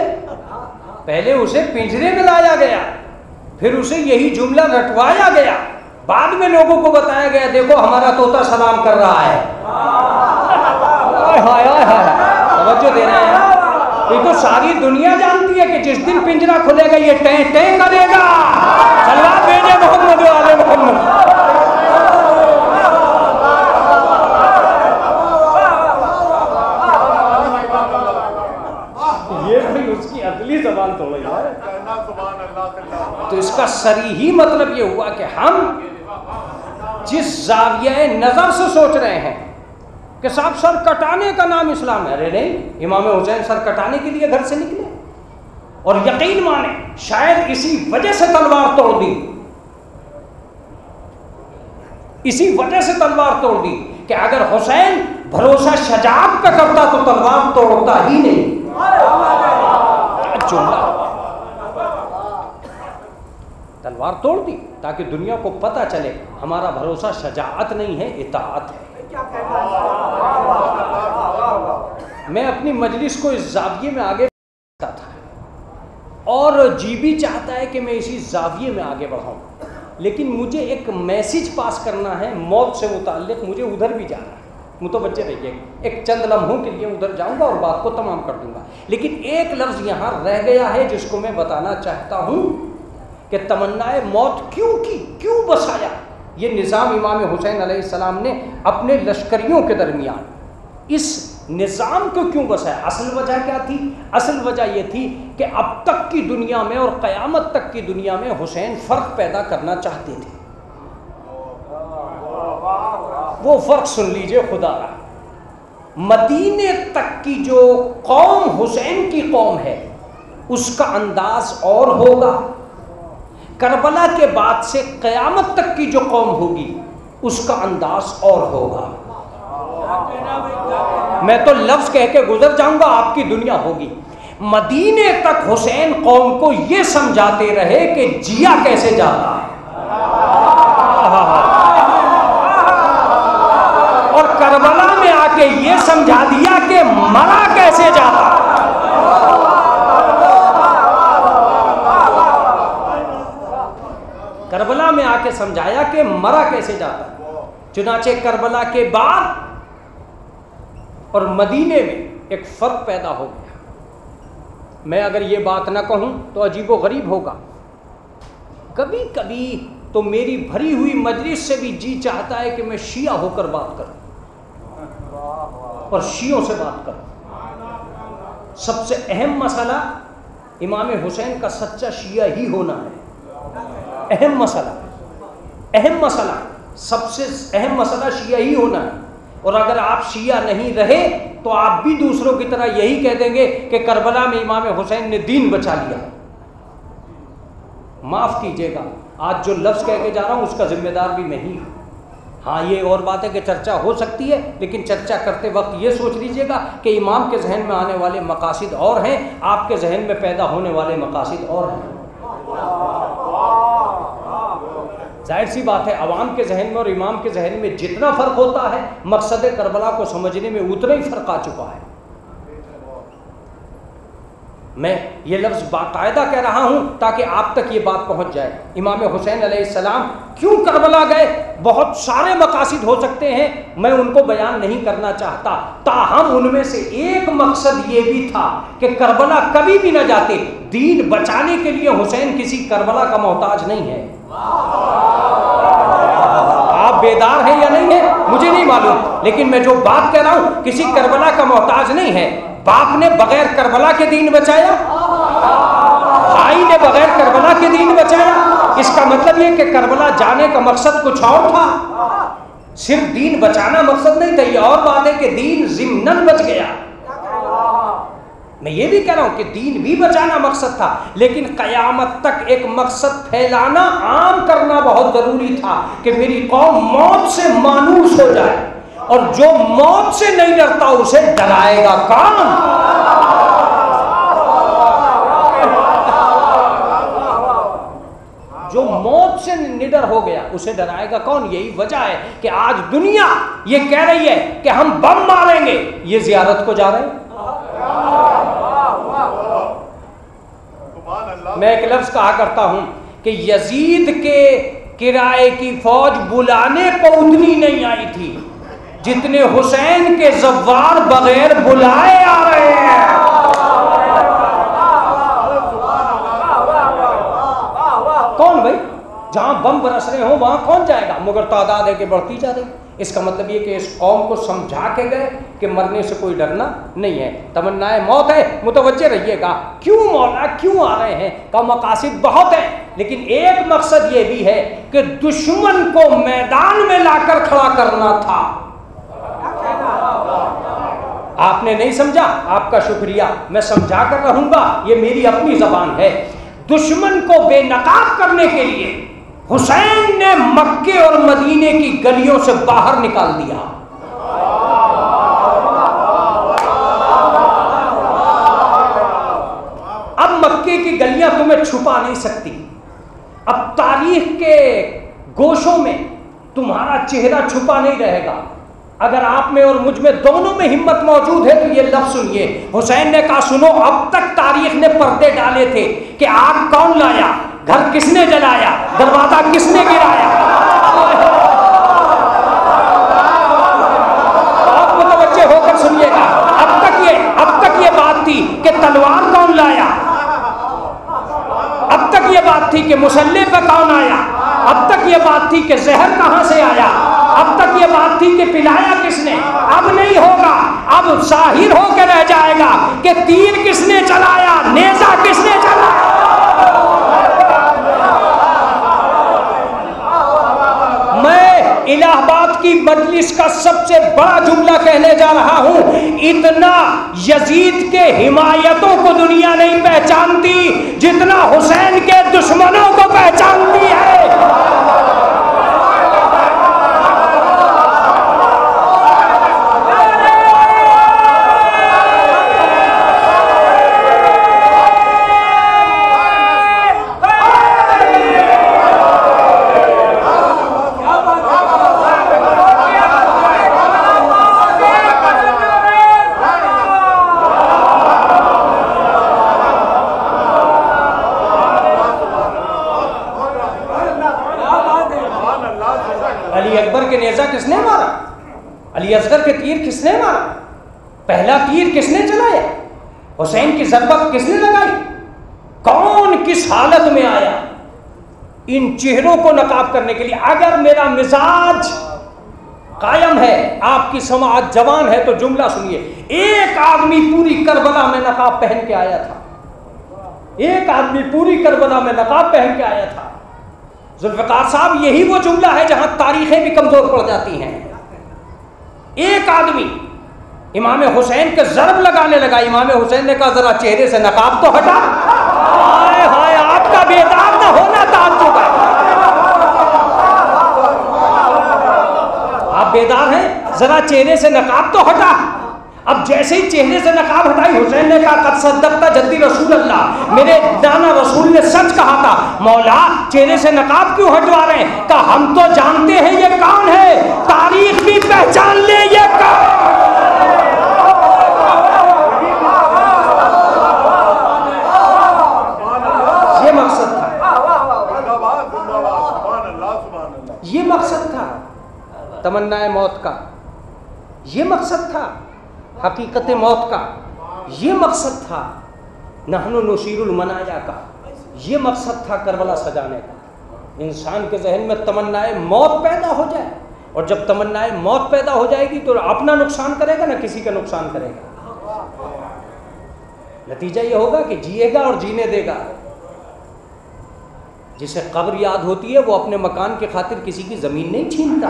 پہلے اسے پنجرے میں لایا گیا, پھر اسے یہی جملہ رٹوایا گیا, بعد میں لوگوں کو بتایا گیا دیکھو ہمارا طوطا سلام کر رہا ہے. توجہ دینا ہے. یہ تو ساری دنیا جانتی ہے کہ جس دن پنجرا کھلے گا یہ ٹیں ٹیں کرے گا. اللہ بھیجے محمد والے محمد. یہ بھی اس کی اصلی زبان توڑی ہے. تو اس کا صریحی مطلب یہ ہوا کہ ہم جس زاویہ نظر سے سوچ رہے ہیں کہ صاحب سر کٹانے کا نام اسلام ہے, ارے نہیں, امام حسین سر کٹانے کے لیے گھر سے نکلے. اور یقین مانے شاید اسی وجہ سے تلوار توڑ دی, اسی وجہ سے تلوار توڑ دی کہ اگر حسین بھروسہ شجاعت پہ کرتا تو تلوار توڑتا ہی نہیں. تلوار توڑ دی تاکہ دنیا کو پتہ چلے ہمارا بھروسہ شجاعت نہیں ہے, اطاعت ہے. میں اپنی مجلس کو اس زاویے میں آگے بڑھتا تھا اور جی بھی چاہتا ہے کہ میں اسی زاویے میں آگے بڑھاؤں, لیکن مجھے ایک میسج پاس کرنا ہے موت سے متعلق, مجھے ادھر بھی جانا ہے. متوجہ رہیے، ایک چند لمحوں کے لیے ادھر جاؤں گا اور بات کو تمام کر دوں گا، لیکن ایک لفظ یہاں رہ گیا ہے جس کو میں بتانا چاہتا ہوں کہ تمنائے موت کیوں کی، کیوں بسایا یہ نظام امام حسین علیہ السلام نے اپنے لشکریوں کے درمیان، اس نظام کو کیوں بسایا؟ اصل وجہ کیا تھی؟ اصل وجہ یہ تھی کہ اب تک کی دنیا میں اور قیامت تک کی دنیا میں حسین فرق پیدا کرنا چاہتے تھے۔ وہ فرق سن لیجئے خدا را، مدینے تک کی جو قوم حسین کی قوم ہے اس کا انداز اور ہوگا، کربلا کے بعد سے قیامت تک کی جو قوم ہوگی اس کا انداز اور ہوگا۔ میں تو لفظ کہہ کے گزر جاؤں گا، آپ کی دنیا ہوگی۔ مدینے تک حسین قوم کو یہ سمجھاتے رہے کہ جیا کیسے جاتا ہے، اور کربلا میں آ کے یہ سمجھا دیا کہ مرا کیسے جاتا ہے۔ کربلا میں آ کے سمجھایا کہ مرا کیسے جاتا ہے۔ چنانچہ کربلا کے بعد اور مدینے میں ایک فرق پیدا ہو گیا۔ میں اگر یہ بات نہ کہوں تو عجیب و غریب ہوگا، کبھی کبھی تو میری بھری ہوئی مجلس سے بھی جی چاہتا ہے کہ میں شیعہ ہو کر بات کروں اور شیعوں سے بات کروں۔ سب سے اہم مسئلہ امام حسین کا سچا شیعہ ہی ہونا ہے، اہم مسئلہ سب سے اہم مسئلہ شیعہ ہی ہونا ہے۔ اور اگر آپ شیعہ نہیں رہے تو آپ بھی دوسروں کی طرح یہی کہہ دیں گے کہ کربلا میں امام حسین نے دین بچا لیا۔ معاف کیجیے گا، آج جو لفظ کہہ کے جا رہا ہوں اس کا ذمہ دار بھی میں ہی ہوں۔ ہاں یہ اور بات ہے کہ چرچا ہو سکتی ہے، لیکن چرچا کرتے وقت یہ سوچ لیجئے گا کہ امام کے ذہن میں آنے والے مقاصد اور ہیں، آپ کے ذہن میں پیدا ہونے والے مقاصد اور ہیں۔ ظاہر سی بات ہے عوام کے ذہن میں اور امام کے ذہن میں جتنا فرق ہوتا ہے، مقصد کربلا کو سمجھنے میں اتنا ہی فرق آ چکا ہے۔ میں یہ لفظ باقاعدہ کہہ رہا ہوں تاکہ آپ تک یہ بات پہنچ جائے۔ امام حسین علیہ السلام کیوں کربلا گئے؟ بہت سارے مقاصد ہو سکتے ہیں، میں ان کو بیان نہیں کرنا چاہتا، تاہم ان میں سے ایک مقصد یہ بھی تھا کہ کربلا کبھی بھی نہ جاتے۔ دین بچانے کے لیے حسین کسی کربلا کا محتاج نہیں ہے۔ آپ بیدار ہیں یا نہیں ہیں مجھے نہیں معلوم، لیکن میں جو بات کہہ رہا ہوں کسی کربلا کا محتاج نہیں ہے۔ باپ نے بغیر کربلا کے دین بچایا، بھائی نے بغیر کربلا کے دین بچایا۔ اس کا مطلب یہ کہ کربلا جانے کا مقصد کچھ اور تھا، صرف دین بچانا مقصد نہیں تھا۔ یہ اور بات ہے کہ دین ضمناً بچ گیا۔ میں یہ بھی کہہ رہا ہوں کہ دین بھی بچانا مقصد تھا، لیکن قیامت تک ایک مقصد پھیلانا، عام کرنا بہت ضروری تھا کہ میری قوم موت سے مانوس ہو جائے، اور جو موت سے نہیں ڈرتا اسے ڈرائے گا کون؟ جو موت سے نڈر ہو گیا اسے ڈرائے گا کون؟ یہی وجہ ہے کہ آج دنیا یہ کہہ رہی ہے کہ ہم بم ماریں گے، یہ زیارت کو جا رہے ہیں۔ میں ایک لفظ کہا کرتا ہوں کہ یزید کے کرائے کی فوج بلانے کو اتنی نہیں آئی تھی جتنے حسین کے زوار بغیر بلائے آ رہے ہیں۔ کون بھائی؟ جہاں بم برس رہے ہوں وہاں کون جائے گا؟ مگر تعداد ہے کہ بڑھتی جا رہی۔ اس کا مطلب یہ کہ اس قوم کو سمجھا کے گئے کہ مرنے سے کوئی ڈرنا نہیں ہے، تمنائے موت ہے۔ متوجہ رہیے گا کیوں مولا کیوں آ رہے ہیں کا مقاصد بہت ہیں، لیکن ایک مقصد یہ بھی ہے کہ دشمن کو میدان میں لا کر کھڑا کرنا تھا۔ آپ نے نہیں سمجھا، آپ کا شکریہ، میں سمجھا کر رہوں گا، یہ میری اپنی زبان ہے۔ دشمن کو بے نقاب کرنے کے لیے حسین نے مکے اور مدینے کی گلیوں سے باہر نکال دیا۔ اب مکے کی گلیاں تمہیں چھپا نہیں سکتی، اب تاریخ کے گوشوں میں تمہارا چہرہ چھپا نہیں رہے گا۔ اگر آپ میں اور مجھ میں دونوں میں ہمت موجود ہے تو یہ لفظ سنیے۔ حسین نے کہا سنو، اب تک تاریخ نے پردے ڈالے تھے کہ آگ کون لایا، گھر کس نے جلایا، دروازہ کس نے گرایا۔ کہ مسلح پہ کون آیا، اب تک یہ بات تھی کہ زہر کہاں سے آیا، اب تک یہ بات تھی کہ پلایا کس نے، اب نہیں ہوگا، اب ظاہر ہو کے رہ جائے گا کہ تیر کس نے چلایا، نیزہ کس نے چلایا۔ الہ آباد کی مجلس کا سب سے بڑا جملہ کہنے جا رہا ہوں، اتنا یزید کے حمایتوں کو دنیا نہیں پہچانتی جتنا حسین کے دشمنوں کو پہچانتی ہے۔ کس نے مارا؟ علی اصغر کے تیر کس نے مارا؟ پہلا تیر کس نے چلایا؟ حسین کی ضربت کس نے لگائی؟ کون کس حالت میں آیا؟ ان چہروں کو نقاب کرنے کے لیے اگر میرا مزاج قائم ہے، آپ کی سماعت جوان ہے تو جملہ سنیے، ایک آدمی پوری کربلا میں نقاب پہن کے آیا تھا، ایک آدمی پوری کربلا میں نقاب پہن کے آیا تھا۔ ذوالفقار صاحب، یہی وہ جملہ ہے جہاں تاریخیں بھی کمزور پڑ جاتی ہیں۔ ایک آدمی امام حسین کے ضرب لگانے لگا، امام حسین نے کہا ذرا چہرے سے نقاب تو ہٹا۔ ہائے ہائے، آپ کا بیدار نہ ہونا تعجب ہے۔ آپ بیدار ہیں؟ ذرا چہرے سے نقاب تو ہٹا۔ اب جیسے ہی چہرے سے نقاب ہٹائی، حسین نے کہا قد صدقت جدی رسول اللہ، میرے نانا رسول نے سچ کہا تھا۔ مولا، چہرے سے نقاب کیوں ہٹوا رہے ہیں؟ کہا ہم تو جانتے ہیں یہ کون ہے، تاریخ بھی پہچان لے یہ کون۔ یہ مقصد تھا، یہ مقصد تھا تمنا موت کا، یہ مقصد تھا حقیقت موت کا، یہ مقصد تھا نحن نشیر المنایا کا، یہ مقصد تھا کربلا سجانے کا۔ انسان کے ذہن میں تمنائے موت پیدا ہو جائے، اور جب تمنائے موت پیدا ہو جائے گی تو اپنا نقصان کرے گا نہ کسی کا نقصان کرے گا۔ نتیجہ یہ ہوگا کہ جیے گا اور جینے دے گا۔ جسے قبر یاد ہوتی ہے وہ اپنے مکان کی خاطر کسی کی زمین نہیں چھینتا۔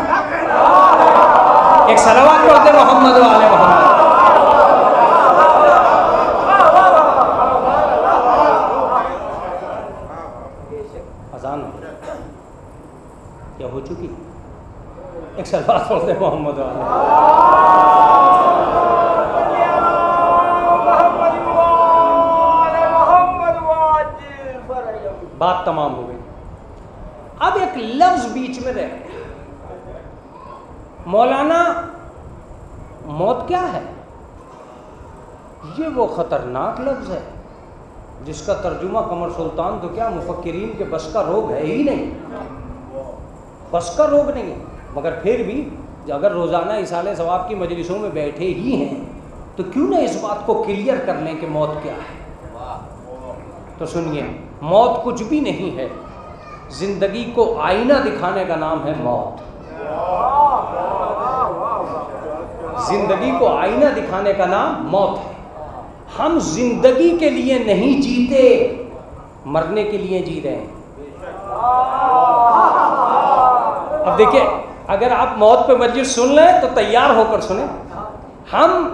ایک صلوات پڑھتے محمد و آل محمد۔ اذان کیا ہو چکی؟ ایک صلوات پڑھتے محمد و آل محمد۔ بات تمام ہو گئی۔ اب ایک لفظ بیچ میں رہ گیا، مولانا موت کیا ہے؟ یہ وہ خطرناک لفظ ہے جس کا ترجمہ قمر سلطان تو کیا مفکرین کے بس کا روگ ہے ہی نہیں، بس کا روگ نہیں ہے۔ مگر پھر بھی اگر روزانہ اصالہ ثواب کی مجلسوں میں بیٹھے ہی ہیں تو کیوں نہ اس بات کو کلیئر کر لیں کہ موت کیا ہے۔ تو سنیے، موت کچھ بھی نہیں ہے، زندگی کو آئینہ دکھانے کا نام ہے موت۔ زندگی کو آئینہ دکھانے کا نام موت ہے۔ ہم زندگی کے لیے نہیں جیتے، مرنے کے لیے جی رہے ہیں۔ اب دیکھیں، اگر آپ موت پہ مجلس سن لیں تو تیار ہو کر سنیں۔ ہم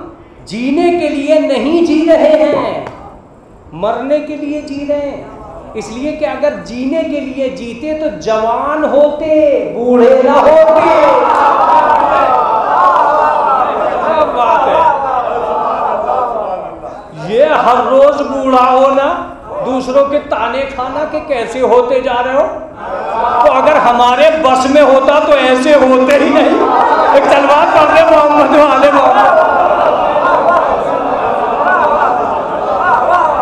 جینے کے لیے نہیں جی رہے ہیں، مرنے کے لیے جی رہے ہیں۔ اس لیے کہ اگر جینے کے لیے جیتے تو جوان ہوتے، بوڑھے نہ ہوتے۔ کیا بات ہے! یہ ہر روز بوڑھا ہونا، دوسروں کے تانے کھانا کہ کیسے ہوتے جا رہے ہو، تو اگر ہمارے بس میں ہوتا تو ایسے ہوتے ہی نہیں۔ ایک تلوار پڑھتے محمد والے محمد۔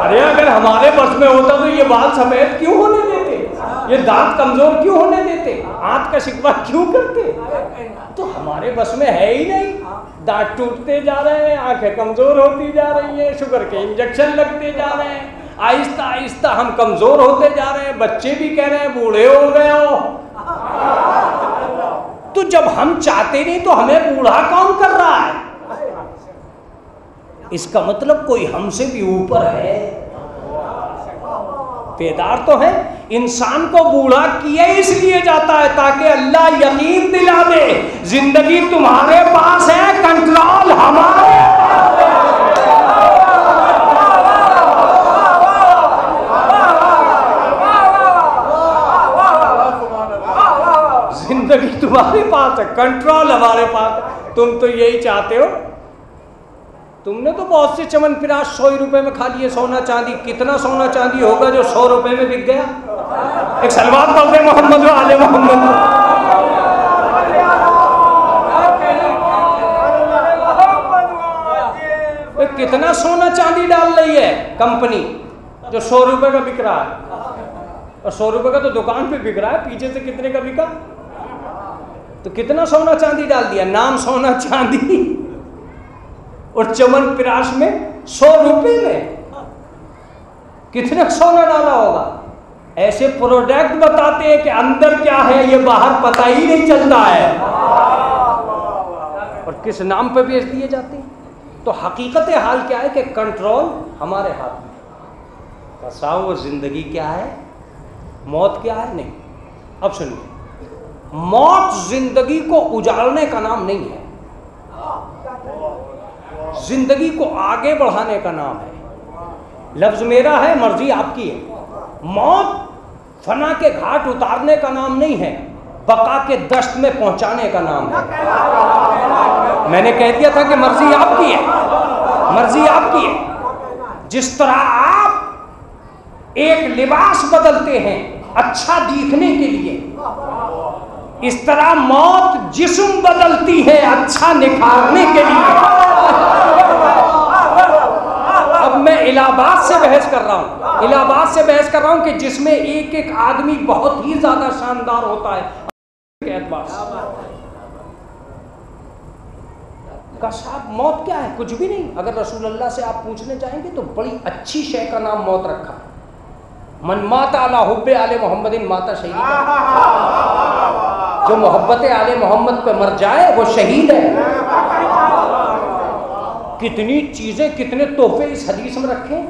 ارے اگر ہمارے بس میں ہوتا تو یہ بال سفید کیوں ہونے دیتے، یہ دانت کمزور کیوں ہونے دیتے، آنت کا شکوہ کیوں کرتے؟ تو ہمارے بس میں ہے ہی نہیں۔ دانت ٹوٹتے جا رہے ہیں، آنکھیں کمزور ہوتی جا رہی ہیں، شوگر کے انجیکشن لگتے جا رہے ہیں، آہستہ آہستہ ہم کمزور ہوتے جا رہے ہیں، بچے بھی کہہ رہے ہیں بوڑھے ہو گئے ہو. تو جب ہم چاہتے نہیں تو ہمیں بوڑھا کون کر رہا ہے؟ اس کا مطلب کوئی ہم سے بھی اوپر ہے. بیدار تو ہے. انسان کو بوڑھا کیا اس لیے جاتا ہے تاکہ اللہ یقین دلا دے زندگی تمہارے پاس ہے، کنٹرول ہمارے زندگی تمہارے پاس ہے، کنٹرول ہمارے پاس ہے. تم تو یہی چاہتے ہو. تم نے تو بہت سے چمن پراش 100 روپے میں کھا لیے سونا چاندی. کتنا سونا چاندی ہوگا جو 100 روپے میں بک گیا؟ ایک صلوات پڑھ دے محمد و آل محمد. کتنا سونا چاندی ڈال رہی ہے کمپنی جو 100 روپے کا بک رہا ہے، اور 100 روپے کا تو دکان پہ بک رہا ہے، پیچھے سے کتنے کا بکا؟ تو کتنا سونا چاندی ڈال دیا. نام سونا چاندی اور چمن پراش میں 100 روپے میں کتنا سونا ڈالا ہوگا. ایسے پروڈکٹ بتاتے ہیں کہ اندر کیا ہے یہ باہر پتہ ہی نہیں چلتا ہے، اور کس نام پہ بیچ دیے جاتے ہیں. تو حقیقت حال کیا ہے کہ کنٹرول ہمارے ہاتھ میں. بساؤ اور زندگی کیا ہے، موت کیا ہے؟ نہیں. اب سنیے، موت زندگی کو اجاڑنے کا نام نہیں ہے، زندگی کو آگے بڑھانے کا نام ہے. لفظ میرا ہے، مرضی آپ کی ہے. موت فنا کے گھاٹ اتارنے کا نام نہیں ہے، بقا کے دشت میں پہنچانے کا نام ہے. میں نے کہہ دیا تھا کہ مرضی آپ کی ہے، مرضی آپ کی ہے. جس طرح آپ ایک لباس بدلتے ہیں اچھا دیکھنے کے لیے، اس طرح موت جسم بدلتی ہے اچھا نکھارنے کے لیے. اب میں الہ آباد سے بحث کر رہا ہوں، الہ آباد سے بحث کر رہا ہوں کہ جس میں ایک ایک آدمی بہت ہی زیادہ شاندار ہوتا ہے کے اعتبار سے. کہ صاحب موت کیا ہے؟ کچھ بھی نہیں. اگر رسول اللہ سے آپ پوچھنے چاہیں گے تو بڑی اچھی شے کا نام موت رکھا. من مات علی حب آل محمد مات شہید. جو محبت آل محمد پہ مر جائے وہ شہید ہے. کتنی چیزیں، کتنے تحفے اس حدیث میں رکھے.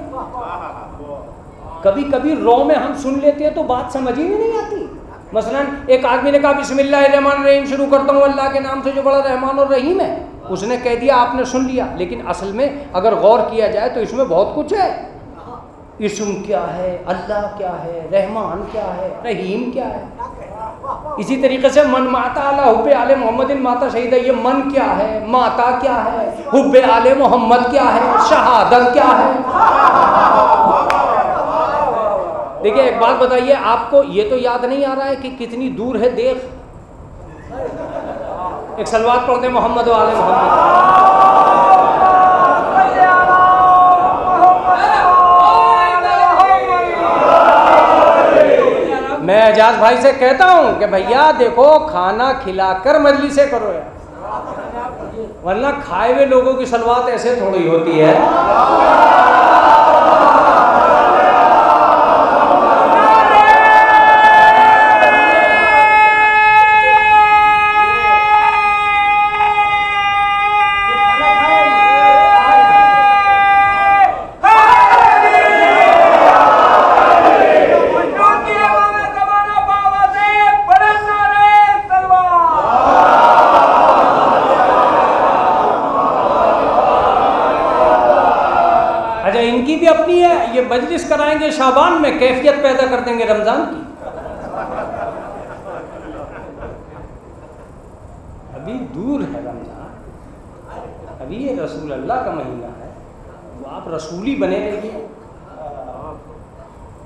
کبھی کبھی رو میں ہم سن لیتے ہیں تو بات سمجھ ہی نہیں آتی. مثلا ایک آدمی نے کہا بسم اللہ الرحمن الرحیم شروع کرتا ہوں اللہ کے نام سے جو بڑا رحمان اور رحیم ہے. اس نے کہہ دیا، آپ نے سن لیا، لیکن اصل میں اگر غور کیا جائے تو اس میں بہت کچھ ہے. اسم کیا ہے، اللہ کیا ہے، رحمان کیا ہے، رحیم کیا ہے. اسی طریقے سے من ماتا علی حب آل محمد ماتا شہید ہے. یہ من کیا ہے، ماتا کیا ہے، حب آل محمد کیا ہے، شہادت کیا ہے. دیکھیں ایک بات بتائیے، آپ کو یہ تو یاد نہیں آ رہا ہے کہ کتنی دور ہے دیکھ. ایک صلوات پڑھ دیں محمد و آل محمد. میں اعجاز بھائی سے کہتا ہوں کہ بھیا دیکھو کھانا کھلا کر مجلسیں کرو یار، ورنہ کھائے ہوئے لوگوں کی صلوات ایسے تھوڑی ہوتی ہے. مجلس کرائیں گے شعبان میں، کیفیت پیدا کر دیں گے رمضان کی. ابھی دور ہے رمضان، ابھی یہ رسول اللہ کا مہینہ ہے، تو آپ رسولی بنے رہیے.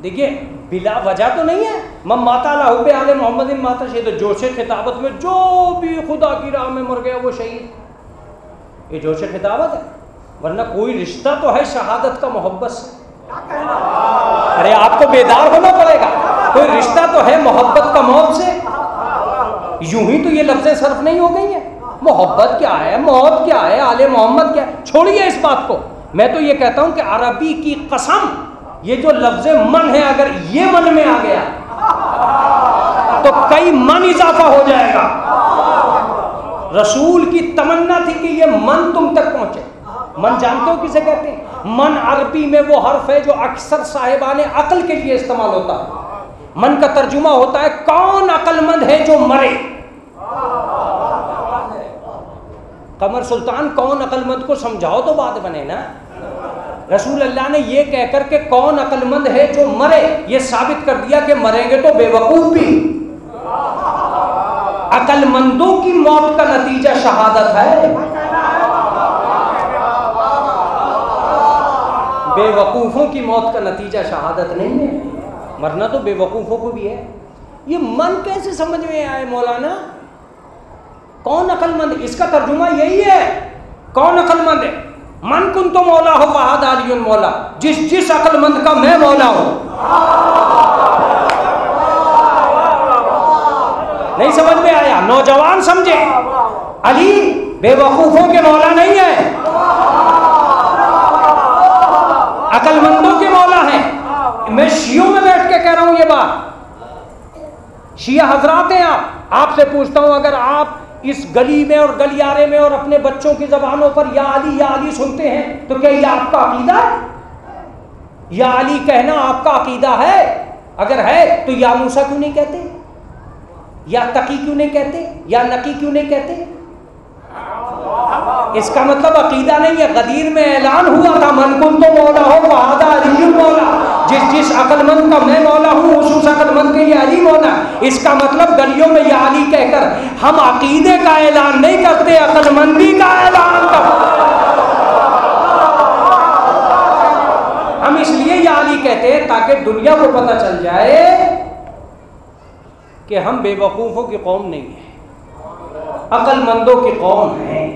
دیکھیے بلا وجہ تو نہیں ہے. من مات علی حب آل محمد مات شہید. جوش خطابت میں جو بھی خدا کی راہ میں مر گیا وہ شہید. یہ جوش خطابت ہے، ورنہ کوئی رشتہ تو ہے شہادت کا محبت سے. ارے آپ کو بیدار ہونا پڑے گا. کوئی رشتہ تو ہے محبت کا موت سے. یوں ہی تو یہ لفظیں صرف نہیں ہو گئی ہیں. محبت کیا ہے، موت کیا ہے، آل محمد کیا ہے. چھوڑیے اس بات کو. میں تو یہ کہتا ہوں کہ عربی کی قسم یہ جو لفظ من ہے اگر یہ من میں آ گیا تو کئی من اضافہ ہو جائے گا. رسول کی تمنا تھی کہ یہ من تم تک پہنچے. من جانتے ہو کسے کہتے ہیں؟ من عربی میں وہ حرف ہے جو اکثر صاحبان عقل کے لیے استعمال ہوتا ہے. من کا ترجمہ ہوتا ہے کون عقل مند ہے جو مرے. قمر سلطان کون عقل مند کو سمجھاؤ تو بات بنے نا. رسول اللہ نے یہ کہہ کر کہ کون عقل مند ہے جو مرے، یہ ثابت کر دیا کہ مریں گے تو بے وقوف بھی. عقل مندوں کی موت کا نتیجہ شہادت ہے، بے وقوفوں کی موت کا نتیجہ شہادت نہیں ہے. مرنا تو بے وقوفوں کو بھی ہے. یہ من کیسے سمجھ میں آئے مولانا؟ کون عقل مند؟ اس کا ترجمہ یہی ہے کون عقل مند ہے. من کن تو مولا ہو فہد علی مولا، جس عقل مند کا میں مولا ہوں. نہیں سمجھ میں آیا؟ نوجوان سمجھے علی بے وقوفوں کے مولا نہیں ہے، عقل مندوں کے مولا ہیں. میں شیعوں میں بیٹھ کے کہہ رہا ہوں یہ بات. شیعہ حضرات ہیں، آپ سے پوچھتا ہوں اگر آپ اس گلی میں اور گلیارے میں اور اپنے بچوں کی زبانوں پر یا علی سنتے ہیں تو کیا یہ آپ کا عقیدہ ہے؟ یا علی کہنا آپ کا عقیدہ ہے؟ اگر ہے تو یا موسیٰ کیوں نہیں کہتے؟ یا تقی کیوں نہیں کہتے؟ یا نقی کیوں نہیں کہتے؟ اس کا مطلب عقیدہ نہیں ہے. غدیر میں اعلان ہوا تھا من کن تو مولا ہو فہد علی مولا، جس عقل مند کا میں مولا ہوں اس عقل مند کے لیے علی مولا. اس کا مطلب گلیوں میں یا علی کہہ کر ہم عقیدے کا اعلان نہیں کرتے، عقل مندی کا اعلان کرتے. ہم اس لیے یا علی کہتے ہیں تاکہ دنیا کو پتہ چل جائے کہ ہم بے وقوفوں کی قوم نہیں ہیں، عقل مندوں کی قوم ہیں.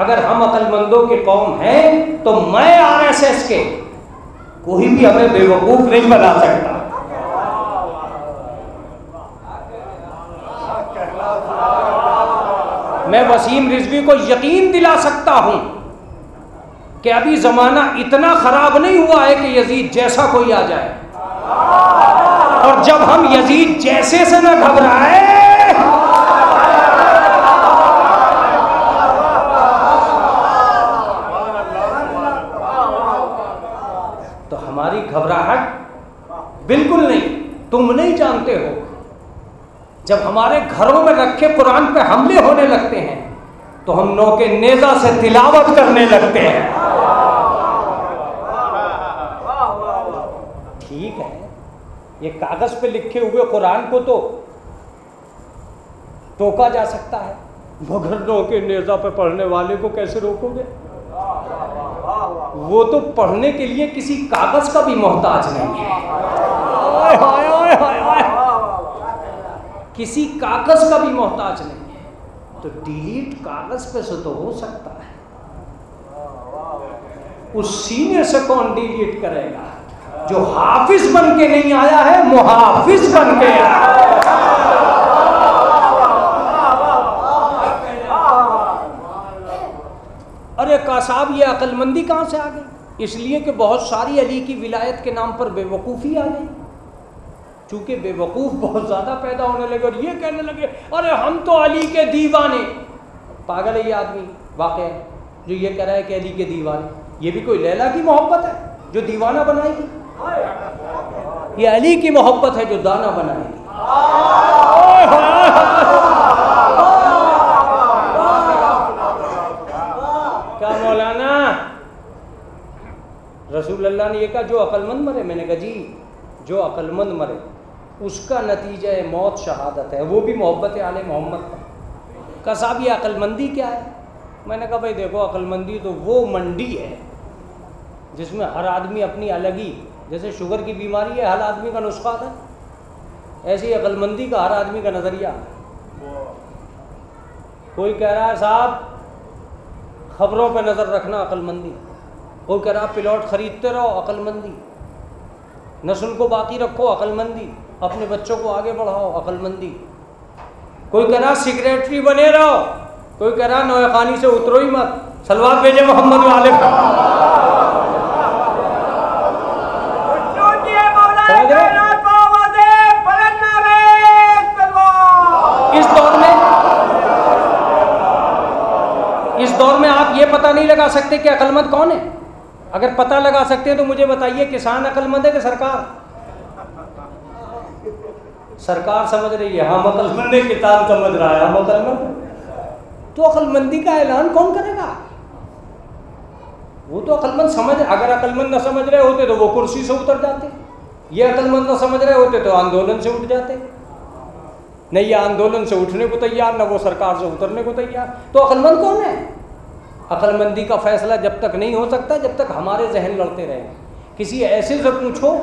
اگر ہم عقل مندوں کی قوم ہیں تو میں RSS کے کوئی بھی ہمیں بے وقوف نہیں بنا سکتا. میں وسیم رضوی کو یقین دلا سکتا ہوں کہ ابھی زمانہ اتنا خراب نہیں ہوا ہے کہ یزید جیسا کوئی آ جائے، اور جب ہم یزید جیسے سے نہ گھبرائے تو ہماری گھبراہٹ بالکل نہیں. تم نہیں جانتے ہو جب ہمارے گھروں میں رکھے قرآن پہ حملے ہونے لگتے ہیں تو ہم نوک نیزہ سے تلاوت کرنے لگتے ہیں. ٹھیک ہے، یہ کاغذ پہ لکھے ہوئے قرآن کو تو ٹوکا جا سکتا ہے، مگر نوک نیزہ پہ پڑھنے والے کو کیسے روکو گے؟ وہ تو پڑھنے کے لیے کسی کاغذ کا بھی محتاج نہیں ہے. کسی کاغذ کا بھی محتاج نہیں ہے. تو ڈیلیٹ کاغذ پہ سے تو ہو سکتا ہے، اس سینے سے کون ڈیلیٹ کرے گا؟ جو حافظ بن کے نہیں آیا ہے، محافظ بن کے آیا. ارے صاحب یہ عقل مندی کہاں سے آ گئی؟ اس لیے کہ بہت ساری علی کی ولایت کے نام پر بے وقوفی آ گئی. چونکہ بے وقوف بہت زیادہ پیدا ہونے لگے اور یہ کہنے لگے ارے ہم تو علی کے دیوانے. پاگل ہے یہ آدمی واقعہ جو یہ کہہ رہا ہے کہ علی کے دیوانے. یہ بھی کوئی لیلا کی محبت ہے جو دیوانہ بنائے گی؟ یہ علی کی محبت ہے جو دانا بنائے گی. کیا مولانا رسول اللہ نے یہ کہا جو عقل مند مرے؟ میں نے کہا جی جو عقل مند مرے اس کا نتیجہ موت شہادت ہے، وہ بھی محبت آل محمد کا. کہا صاحب یہ عقل مندی کیا ہے؟ میں نے کہا بھائی دیکھو عقل مندی تو وہ منڈی ہے جس میں ہر آدمی اپنی الگ ہی، جیسے شوگر کی بیماری ہے ہر آدمی کا نسخہ ہے، ایسی عقل مندی کا ہر آدمی کا نظریہ ہے. کوئی کہہ رہا ہے صاحب خبروں پہ نظر رکھنا عقل مندی، کوئی کہہ رہا پلاٹ خریدتے رہو عقل مندی، نسل کو باقی رکھو عقل مندی، اپنے بچوں کو آگے بڑھاؤ عقل مندی. کوئی کہہ رہا سیکریٹری بنے رہو، کوئی کہہ رہا نوے خانی سے اترو ہی مت، سلوات بھیجے محمد والے کا. لگا سکتے کہ عقل مند کون ہے؟ اگر پتہ لگا سکتے ہیں تو مجھے بتائیے کسان عقل مند ہے کہ سرکار؟ سرکار سمجھ رہی ہے ہم عقل مند ہے، کسان سمجھ رہا ہے ہم عقل مند، تو عقل مندی کا اعلان کون کرے گا؟ وہ تو عقل مند سمجھ، اگر عقل مند نہ سمجھ رہے ہوتے تو وہ کرسی سے اتر جاتے، یہ عقل مند نہ سمجھ رہے ہوتے تو آندولن سے اٹھ جاتے، نہ یہ آندولن سے اٹھنے کو تیار نہ وہ سرکار سے اترنے کو تیار، تو عقل مند کون ہے؟ عقل مندی کا فیصلہ جب تک نہیں ہو سکتا جب تک ہمارے ذہن لڑتے رہیں۔ کسی ایسے سے پوچھو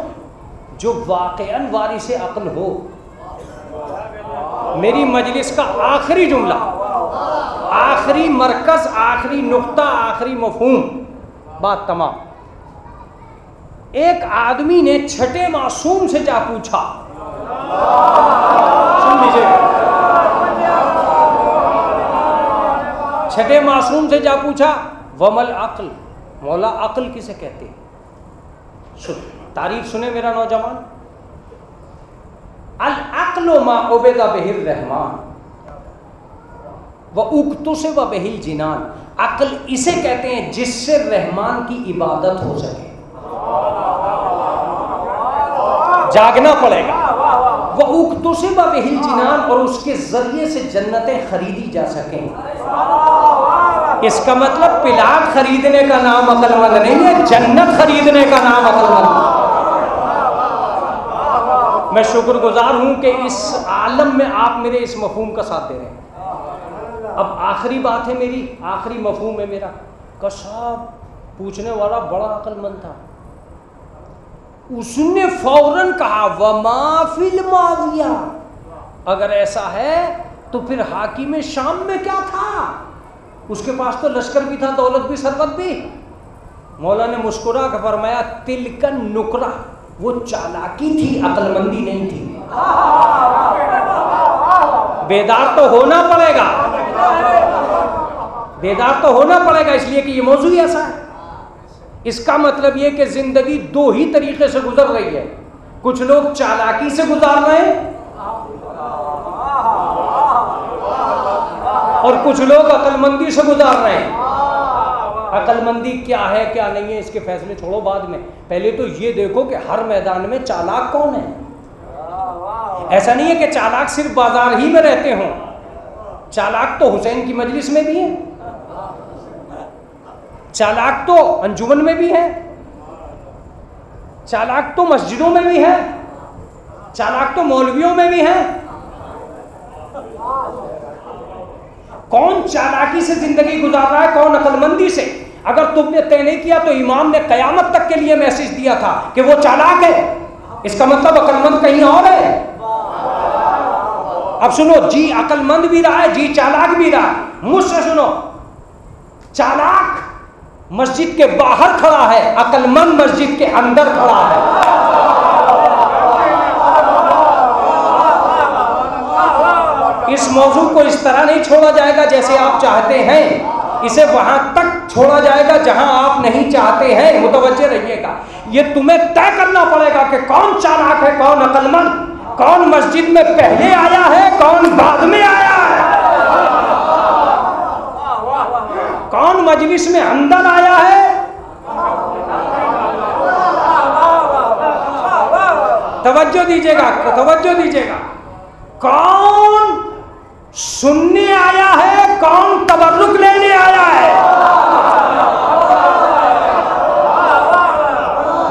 جو واقعاً وارث عقل ہو۔ میری مجلس کا آخری جملہ، آخری مرکز، آخری نقطہ، آخری مفہوم، بات تمام۔ ایک آدمی نے چھٹے معصوم سے جا پوچھا، سن لیجیے، چھٹے معصوم سے جا پوچھا ومل عقل، مولا عقل کسے کہتے ہیں؟ تعریف سنے میرا نوجوان، العقل ما عبد بہ الرحمن واکتسب بہ الجنان، عقل اسے کہتے ہیں جس سے رحمان کی عبادت ہو سکے، جاگنا پڑے گا، واکتسب بہ الجنان، اور اس کے ذریعے سے جنتیں خریدی جا سکیں۔ اس کا مطلب پلاٹ خریدنے کا نام عقل مند نہیں ہے، جنت خریدنے کا نام عقل مند۔ میں شکر گزار ہوں کہ اس عالم میں آپ میرے اس مفہوم کا ساتھ دے رہے ہیں۔ اب آخری بات ہے میری، آخری مفہوم ہے میرا کہ صاحب پوچھنے والا بڑا عقل مند تھا، اس نے فوراً کہا وما فی الماویہ، اگر ایسا ہے تو پھر حاکم شام میں کیا تھا؟ اس کے پاس تو لشکر بھی تھا، دولت بھی، ثروت بھی۔ مولا نے مسکرا کر فرمایا تلکن نکرہ، وہ چالاکی تھی، عقل مندی نہیں تھی۔ بیدار تو ہونا پڑے گا، بیدار تو ہونا پڑے گا، اس لیے کہ یہ موضوع ایسا ہے۔ اس کا مطلب یہ کہ زندگی دو ہی طریقے سے گزر رہی ہے، کچھ لوگ چالاکی سے گزار رہے ہیں اور کچھ لوگ عقل مندی سے گزار رہے ہیں۔ عقل مندی کیا ہے کیا نہیں ہے اس کے فیصلے چھوڑو بعد میں، پہلے تو یہ دیکھو کہ ہر میدان میں چالاک کون ہے۔ ایسا نہیں ہے کہ چالاک صرف بازار ہی میں رہتے ہوں، چالاک تو حسین کی مجلس میں بھی ہے، چالاک تو انجمن میں بھی ہے، چالاک تو مسجدوں میں بھی ہے، چالاک تو مولویوں میں بھی ہے۔ کون چالاکی سے زندگی گزار رہا ہے، کون عقل مندی سے؟ اگر تم نے طے نہیں کیا تو امام نے قیامت تک کے لیے میسج دیا تھا کہ وہ چالاک ہے، اس کا مطلب عقل مند کہیں اور ہے۔ اب سنو، جی عقل مند بھی رہا ہے، جی چالاک بھی رہا ہے۔ مجھ سے سنو، چالاک مسجد کے باہر کھڑا ہے، عقل مند مسجد کے اندر کھڑا ہے۔ اس موضوع کو اس طرح نہیں چھوڑا جائے گا جیسے آپ چاہتے ہیں، اسے وہاں تک چھوڑا جائے گا جہاں آپ نہیں چاہتے ہیں۔ متوجہ رہیے گا، یہ تمہیں طے کرنا پڑے گا کہ کون چالاک ہے، کون عقل مند، کون مسجد میں پہلے آیا ہے، کون بعد میں آیا ہے، کون مجلس میں اندر آیا ہے۔ توجہ دیجیے گا، توجہ دیجیے گا، کون سننے آیا ہے، کون تبرک لینے آیا ہے۔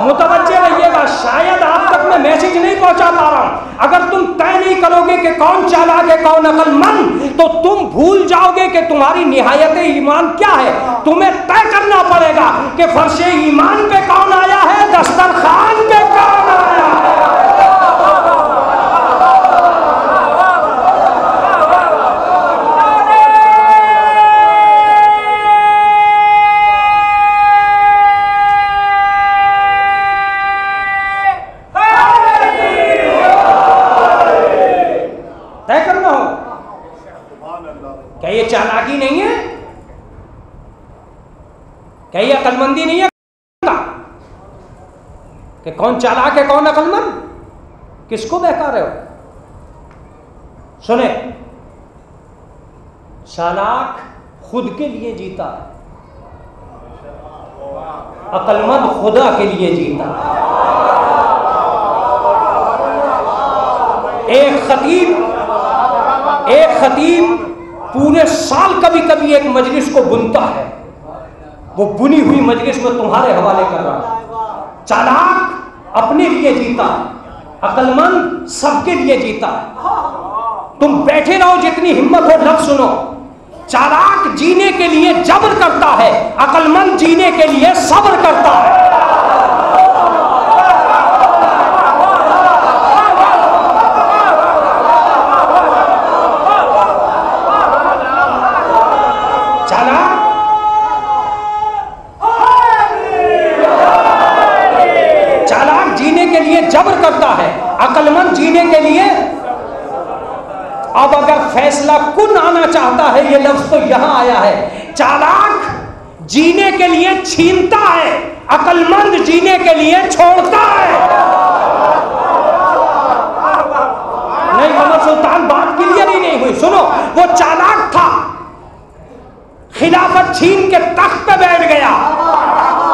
متوجہ رہیے گا، شاید آپ تک میں میسج نہیں پہنچا پا رہا ہوں۔ اگر تم طے نہیں کرو گے کہ کون چالاک ہے، کون عقل مند، تو تم بھول جاؤ گے کہ تمہاری نہایت ایمان کیا ہے۔ تمہیں طے کرنا پڑے گا کہ فرش ایمان پہ کون آیا ہے، دسترخوان پہ کون آیا ہے۔ کیا یہ چالاکی نہیں ہے؟ کیا یہ عقل مندی نہیں ہے کہ کون چالاک ہے کون عقل مند؟ کس کو بہکا رہے ہو؟ سنیں، چالاک خود کے لیے جیتا ہے، عقل مند خدا کے لیے جیتا. ایک خطیب پورے سال کبھی کبھی ایک مجلس کو بنتا ہے، وہ بنی ہوئی مجلس میں تمہارے حوالے کر رہا ہے. چالاک اپنے لیے جیتا، عقل مند سب کے لیے جیتا. تم بیٹھے رہو جتنی ہمت ہو، لفظ سنو. چالاک جینے کے لیے جبر کرتا ہے، عقل مند جینے کے لیے صبر کرتا ہے. چالاک جینے کے لیے جبر کرتا ہے، عقل مند جینے کے لیے. اب اگر فیصلہ کن آنا چاہتا ہے، یہ لفظ تو یہاں آیا ہے. چالاک جینے کے لیے چھینتا ہے، عقل مند جینے کے لیے چھوڑتا ہے. نہیں عمر سلطان، بات کلیئر ہی نہیں ہوئی. سنو، وہ چالاک تھا، خلافت چھین کے تخت پہ بیٹھ گیا.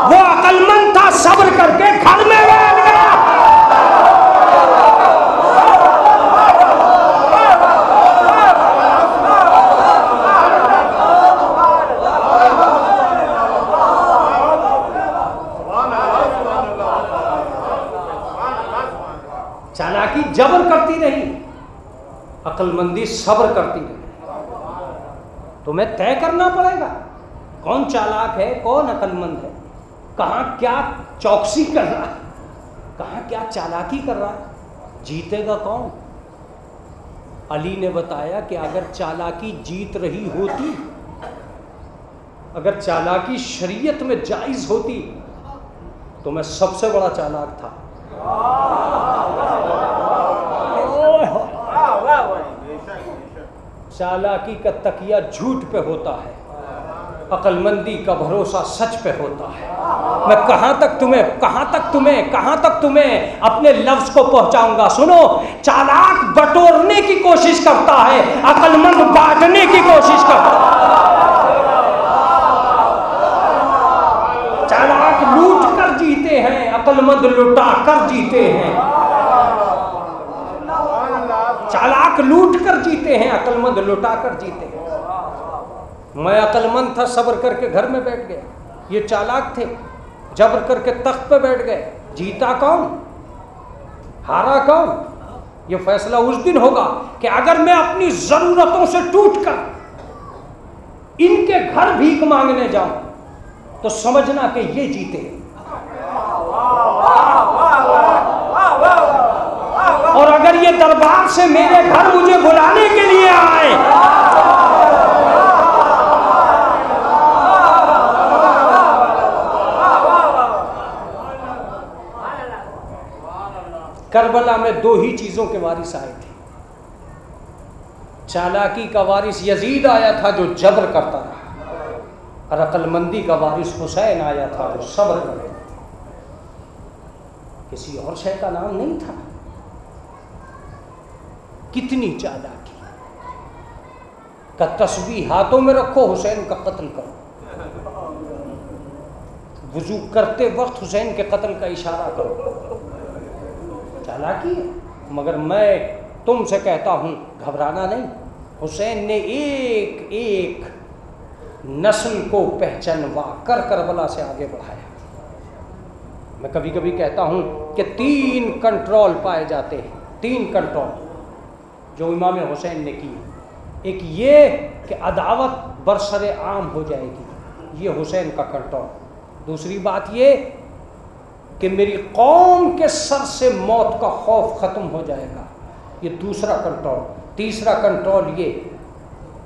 وہ عقل مند تھا، صبر کر کے گھر میں بیٹھ گیا. چالاکی جبر کرتی رہی، عقل مندی صبر کرتی رہی. تمہیں طے کرنا پڑے گا کون چالاک ہے، کون عقل مند ہے، کہاں کیا چوکسی کر رہا ہے، کہاں کیا چالاکی کر رہا ہے. جیتے گا کون؟ علی نے بتایا کہ اگر چالاکی جیت رہی ہوتی، اگر چالاکی شریعت میں جائز ہوتی تو میں سب سے بڑا چالاک تھا. چالاکی کا تکیہ جھوٹ پہ ہوتا ہے، عقل مندی کا بھروسہ سچ پہ ہوتا ہے. میں کہاں تک تمہیں اپنے لفظ کو پہنچاؤں گا. سنو، چالاک بٹورنے کی کوشش کرتا ہے، عقل مند بانٹنے کی کوشش کرتا ہے. چالاک لوٹ کر جیتے ہیں، عقل مند لٹا کر جیتے ہیں. چالاک لوٹ کر جیتے ہیں، عقل مند لٹا کر جیتے ہیں. میں عقل مند تھا، صبر کر کے گھر میں بیٹھ گیا. یہ چالاک تھے، جبر کر کے تخت پہ بیٹھ گئے. جیتا کون، ہارا کون؟ یہ فیصلہ اس دن ہوگا کہ اگر میں اپنی ضرورتوں سے ٹوٹ کر ان کے گھر بھیک مانگنے جاؤں تو سمجھنا کہ یہ جیتے. اور اگر یہ دربار سے میرے گھر مجھے بلانے کے لیے آئے کربلا میں دو ہی چیزوں کے وارث آئے تھے. چالاکی کا وارث یزید آیا تھا جو جبر کرتا رہا، اور عقل مندی کا وارث حسین آیا تھا جو صبر کرتا تھا. کسی اور شے کا نام نہیں تھا. کتنی چالاکی کا تسبیح ہاتھوں میں رکھو، حسین کا قتل کرو. وضو کرتے وقت حسین کے قتل کا اشارہ کرو. چالاکی ہے. مگر میں تم سے کہتا ہوں گھبرانا نہیں. حسین نے ایک ایک نسل کو پہچانوا کر کربلا سے آگے بڑھایا. میں کبھی کبھی کہتا ہوں کہ 3 کنٹرول پائے جاتے ہیں، 3 کنٹرول جو امام حسین نے کی. ایک یہ کہ عداوت برسر عام ہو جائے گی، یہ حسین کا کنٹرول. دوسری بات یہ کہ میری قوم کے سر سے موت کا خوف ختم ہو جائے گا، یہ دوسرا کنٹرول. تیسرا کنٹرول یہ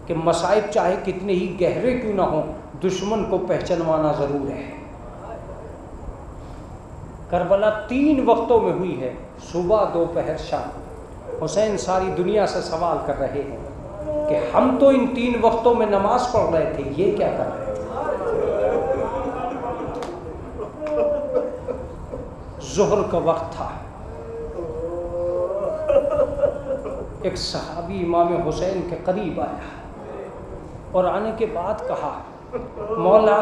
کہ مصائب چاہے کتنے ہی گہرے کیوں نہ ہوں، دشمن کو پہچانوانا ضرور ہے. کربلا 3 وقتوں میں ہوئی ہے، صبح، دوپہر، شام. حسین ساری دنیا سے سوال کر رہے ہیں کہ ہم تو ان 3 وقتوں میں نماز پڑھ رہے تھے، یہ کیا کر رہے تھے. ظہر کا وقت تھا، ایک صحابی امام حسین کے قریب آیا اور آنے کے بعد کہا، مولا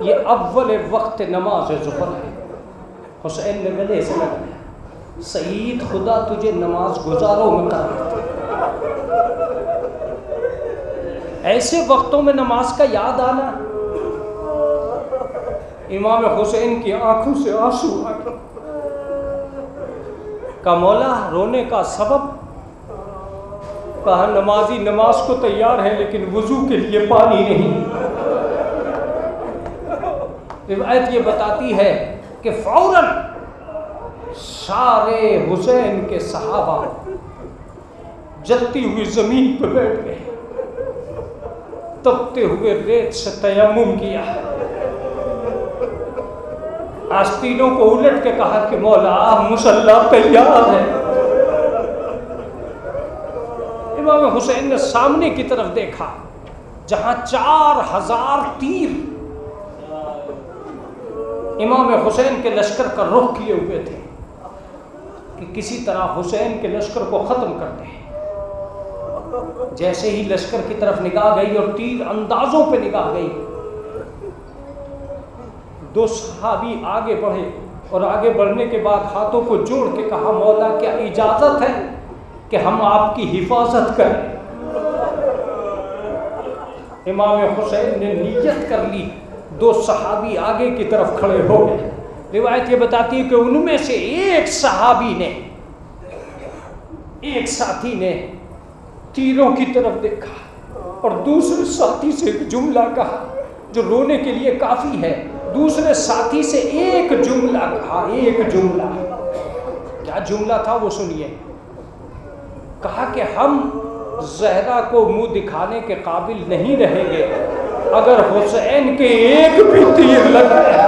یہ اول وقت نماز ظہر ہے. حسین نے گلے سے لگایا, سعید خدا تجھے نماز گزاروں میں قرار دے. ایسے وقتوں میں نماز کا یاد آنا. امام حسین کی آنکھوں سے آنسو آ گئے. کہا مولا رونے کا سبب؟ کہا نمازی نماز کو تیار ہے لیکن وضو کے لیے پانی نہیں. روایت یہ بتاتی ہے کہ فوراً سارے حسین کے صحابہ جلتی ہوئی زمین پہ بیٹھ گئے, تپتے ہوئے ریت سے تیمم کیا. آستینوں کو الٹ کے کہا کہ مولا مصلی تیار ہے. امام حسین نے سامنے کی طرف دیکھا جہاں 4000 تیر امام حسین کے لشکر کا رخ کیے ہوئے تھے کہ کسی طرح حسین کے لشکر کو ختم کر دیں. جیسے ہی لشکر کی طرف نگاہ گئی اور تیر اندازوں پہ نگاہ گئی, دو صحابی آگے بڑھے اور آگے بڑھنے کے بعد ہاتھوں کو جوڑ کے کہا مولا کیا اجازت ہے کہ ہم آپ کی حفاظت کریں؟ امام حسین نے نیت کر لی. دو صحابی آگے کی طرف کھڑے ہو گئے. روایت یہ بتاتی ہے کہ ان میں سے ایک صحابی نے, ایک ساتھی نے تیروں کی طرف دیکھا اور دوسرے ساتھی سے ایک جملہ کہا جو رونے کے لیے کافی ہے. دوسرے ساتھی سے ایک جملہ کہا, ایک جملہ. کیا جملہ تھا وہ سنیے. کہا کہ ہم زہرا کو منہ دکھانے کے قابل نہیں رہیں گے اگر حسین کے ایک بھی تیر لگ گیا.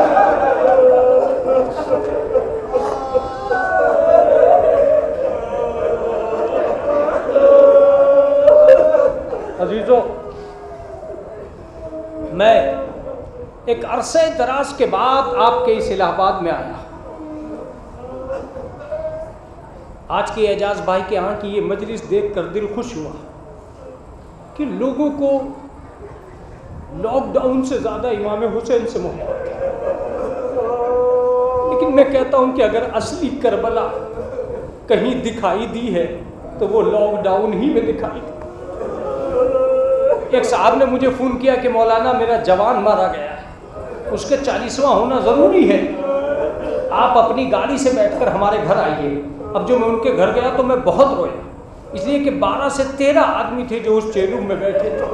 عزیزو, میں ایک عرصے دراز کے بعد آپ کے اس الہ آباد میں آیا. آج کے اعجاز بھائی کے یہاں کی یہ مجلس دیکھ کر دل خوش ہوا کہ لوگوں کو لاک ڈاؤن سے زیادہ امام حسین سے محبت ہے. لیکن میں کہتا ہوں کہ اگر اصلی کربلا کہیں دکھائی دی ہے تو وہ لاک ڈاؤن ہی میں دکھائی دی. ایک صاحب نے مجھے فون کیا کہ مولانا میرا جوان مارا گیا ہے, اس کے 40واں ہونا ضروری ہے, آپ اپنی گاڑی سے بیٹھ کر ہمارے گھر آئیے. اب جو میں ان کے گھر گیا تو میں بہت رویا, اس لیے کہ 12 سے 13 آدمی تھے جو اس چیلوم میں بیٹھے تھے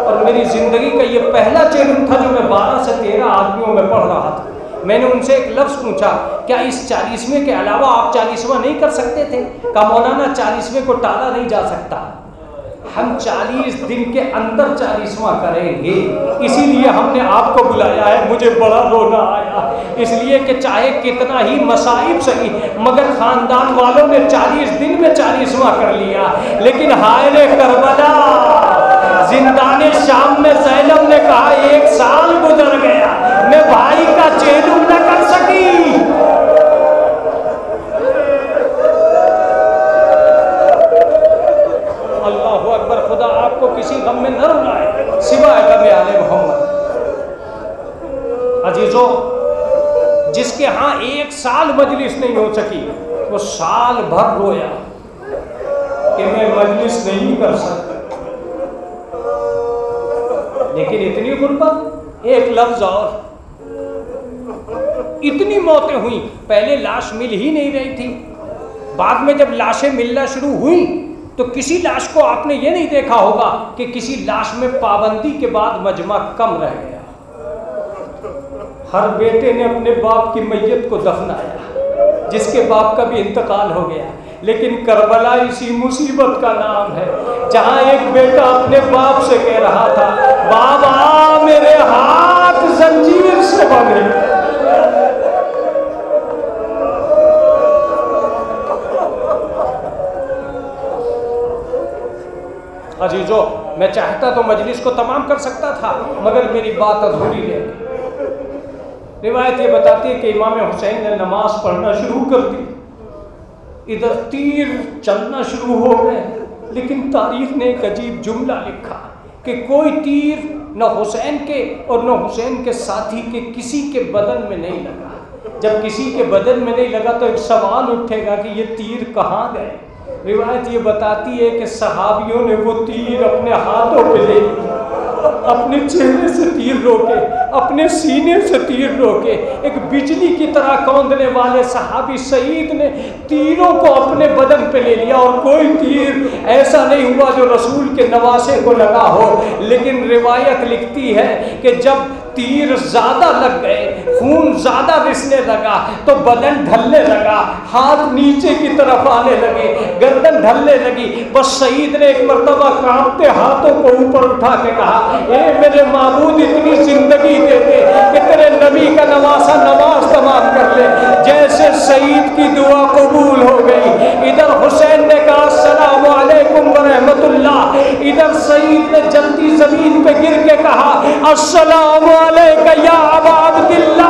اور میری زندگی کا یہ پہلا چیلوم تھا جو میں 12 سے 13 آدمیوں میں پڑھ رہا تھا. میں نے ان سے ایک لفظ پوچھا کیا اس 40ویں کے علاوہ آپ 40واں نہیں کر سکتے تھے؟ کہا مولانا 40ویں کو ٹالا نہیں جا سکتا, ہم 40 دن کے اندر 40واں کریں گے, اسی لیے ہم نے آپ کو بلایا ہے. مجھے بڑا رونا آیا اس لیے کہ چاہے کتنا ہی مصائب سہی مگر خاندان والوں نے 40 دن میں 40واں کر لیا. لیکن حائل کربلا زندان شام میں زینب نے کہا 1 سال گزر گیا میں بھائی کا چیلم نہ کر سکی. اللہ اکبر, خدا آپ کو کسی غم میں نہ رلائے سوائے غم آل محمد. عزیزو, جس کے ہاں 1 سال مجلس نہیں ہو سکی وہ سال بھر رویا کہ میں مجلس نہیں کر سکتا. لیکن اتنی غربت, ایک لفظ اور, اتنی موتیں ہوئیں. پہلے لاش مل ہی نہیں رہی تھی, بعد میں جب لاشیں ملنا شروع ہوئیں تو کسی لاش کو آپ نے یہ نہیں دیکھا ہوگا کہ کسی لاش میں پابندی کے بعد مجمع کم رہ گیا. ہر بیٹے نے اپنے باپ کی میت کو دفنایا جس کے باپ کا بھی انتقال ہو گیا. لیکن کربلا اسی مصیبت کا نام ہے جہاں ایک بیٹا اپنے باپ سے کہہ رہا تھا بابا میرے ہاتھ زنجیر سے بندھے. عزیزو, میں چاہتا تو مجلس کو تمام کر سکتا تھا مگر میری بات ادھوری رہ گئی. روایت یہ بتاتی ہے کہ امام حسین نے نماز پڑھنا شروع کر دی. ادھر تیر چلنا شروع ہو گئے, لیکن تاریخ نے ایک عجیب جملہ لکھا کہ کوئی تیر نہ حسین کے اور نہ حسین کے ساتھی کے کسی کے بدن میں نہیں لگا۔ جب کسی کے بدن میں نہیں لگا تو ایک سوال اٹھے گا کہ یہ تیر کہاں گئے؟ روایت یہ بتاتی ہے کہ صحابیوں نے وہ تیر اپنے ہاتھوں پہ لے لیا، اپنے چہرے سے تیر روکے، اپنے سینے سے تیر روکے۔ ایک بجلی کی طرح کوندنے والے صحابی سعید نے تیروں کو اپنے بدن پہ لے لیا، اور کوئی تیر ایسا نہیں ہوا جو رسول کے نواسے کو لگا ہو۔ لیکن روایت لکھتی ہے کہ جب تیر زیادہ لگ گئے، خون زیادہ رسنے لگا تو بدن ڈھلنے لگا، ہاتھ نیچے کی طرف آنے لگے، گردن ڈھلنے لگی۔ بس سعید نے ایک مرتبہ کانپتے ہاتھوں کو اوپر اٹھا کے کہا، اے میرے معبود اتنی زندگی دے دے کہ تیرے نبی کا نواسا نماز تمام کر لے۔ جیسے سعید کی دعا قبول ہو گئی، ادھر حسین نے کہا السلام علیکم ورحمۃ اللہ، ادھر سعید نے جلدی زمین پہ گر کے کہا السلام علیکہ یا ابا عبداللہ۔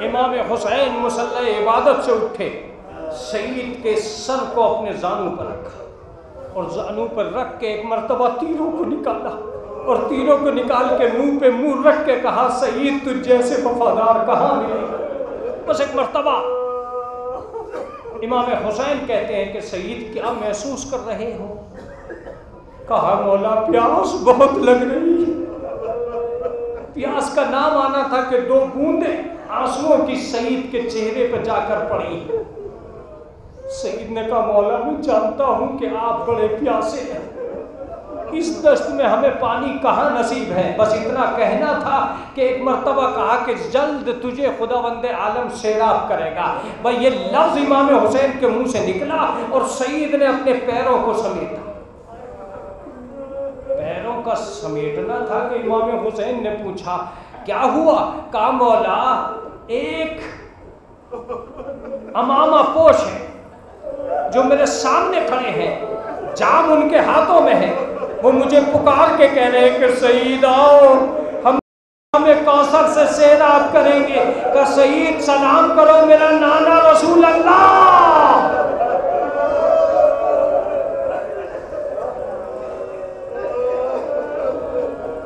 امام حسین مصلی عبادت سے اٹھے، سعید کے سر کو اپنے زانوں پر رکھا اور زانوں پر رکھ کے ایک مرتبہ تیروں کو نکالا اور تیروں کو نکال کے منہ پہ منہ رکھ کے کہا سعید تجھ جیسے وفادار کہاں ملے گا؟ بس ایک مرتبہ۔ امام حسین کہتے ہیں کہ سعید کیا محسوس کر رہے ہو؟ کہا مولا پیاس بہت لگ رہی ہے۔ پیاس کا نام آنا تھا کہ دو بوندیں آنسوؤں کی سعید کے چہرے پہ جا کر پڑی۔ سعید نے کہا مولا میں جانتا ہوں کہ آپ بڑے پیاسے ہیں، اس دشت میں ہمیں پانی کہاں نصیب ہے، بس اتنا کہنا تھا کہ ایک مرتبہ کہا کہ جلد تجھے خداوند عالم سیراب کرے گا۔ بھائی یہ لفظ امام حسین کے منہ سے نکلا اور سعید نے اپنے پیروں کو سمیٹا۔ پیروں کا سمیٹنا تھا کہ امام حسین نے پوچھا کیا ہوا؟ کہا مولا ایک امامہ پوش ہے جو میرے سامنے کھڑے ہیں، جام ان کے ہاتھوں میں ہے، وہ مجھے پکار کے کہہ رہے ہیں کہ سعید آؤ ہم ہمیں کوثر سے سیراب کریں گے۔ کہ سعید سلام کرو میرا نانا رسول اللہ۔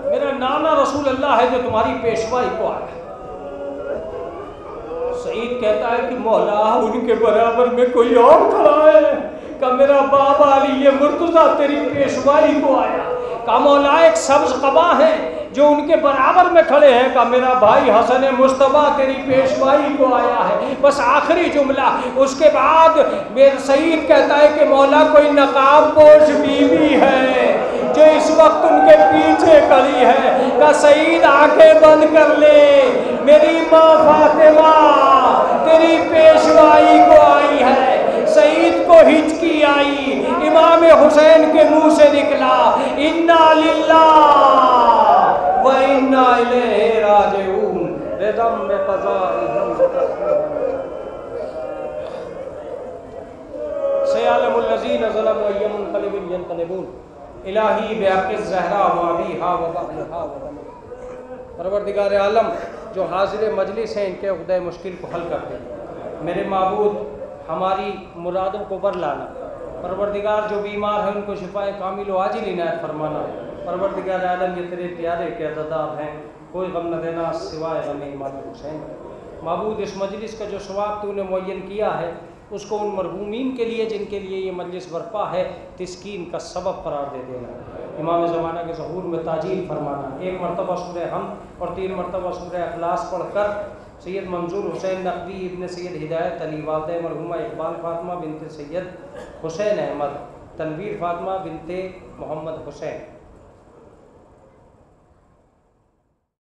میرا نانا رسول اللہ ہے جو تمہاری پیشوائی کو آیا۔ سعید کہتا ہے کہ مولا ان کے برابر میں کوئی اور کھڑا ہے۔ کہ میرا بابا علی مرتضیٰ تیری پیشوائی کو آیا۔ کہ مولا ایک سبز قبا ہے جو ان کے برابر میں کھڑے ہیں۔ کہ میرا بھائی حسن مصطفیٰ تیری پیشوائی کو آیا ہے۔ بس آخری جملہ، اس کے بعد میرا سعید کہتا ہے کہ مولا کوئی نقاب پوش بیوی ہے جو اس وقت ان کے پیچھے کھڑی ہے۔ کہ سعید آنکھیں بند کر لے، میری ماں فاطمہ تیری پیشوائی کو آئی ہے۔ سعید کو ہچکی آئی، امام حسین کے منہ سے نکلا انا للہ و انا الیہ راجعون رضم بقضائہ سیعلم الذین ظلموا ای منقلب ینقلبون الہی بحق الزہرا و ابیہا و بہلہا و بنیہا۔ پروردگار عالم جو حاضر مجلس ہیں ان کے عقدۂ مشکل کو حل کر دے۔ میرے معبود ہماری مرادوں کو بر لانا۔ پروردگار جو بیمار ہیں ان کو شفاء کامل و عاجل عنایت فرمانا۔ پروردگار عالم یہ تیرے پیارے کے عزادار ہیں، کوئی غم نہ دینا سوائے غم امام حسین۔ معبود اس مجلس کا جو ثواب تو نے معین کیا ہے اس کو ان مرحومین کے لیے جن کے لیے یہ مجلس برپا ہے تسکین کا سبب قرار دے دینا۔ امام زمانہ کے ظہور میں تاجیل فرمانا۔ ایک مرتبہ سورہ حمد اور 3 مرتبہ سورہ اخلاص پڑھ کر سید منظور حسین نقوی ابن سید ہدایت علی والدہ مرحومہ اقبال فاطمہ بنت سید حسین احمد، تنویر فاطمہ بنت محمد حسین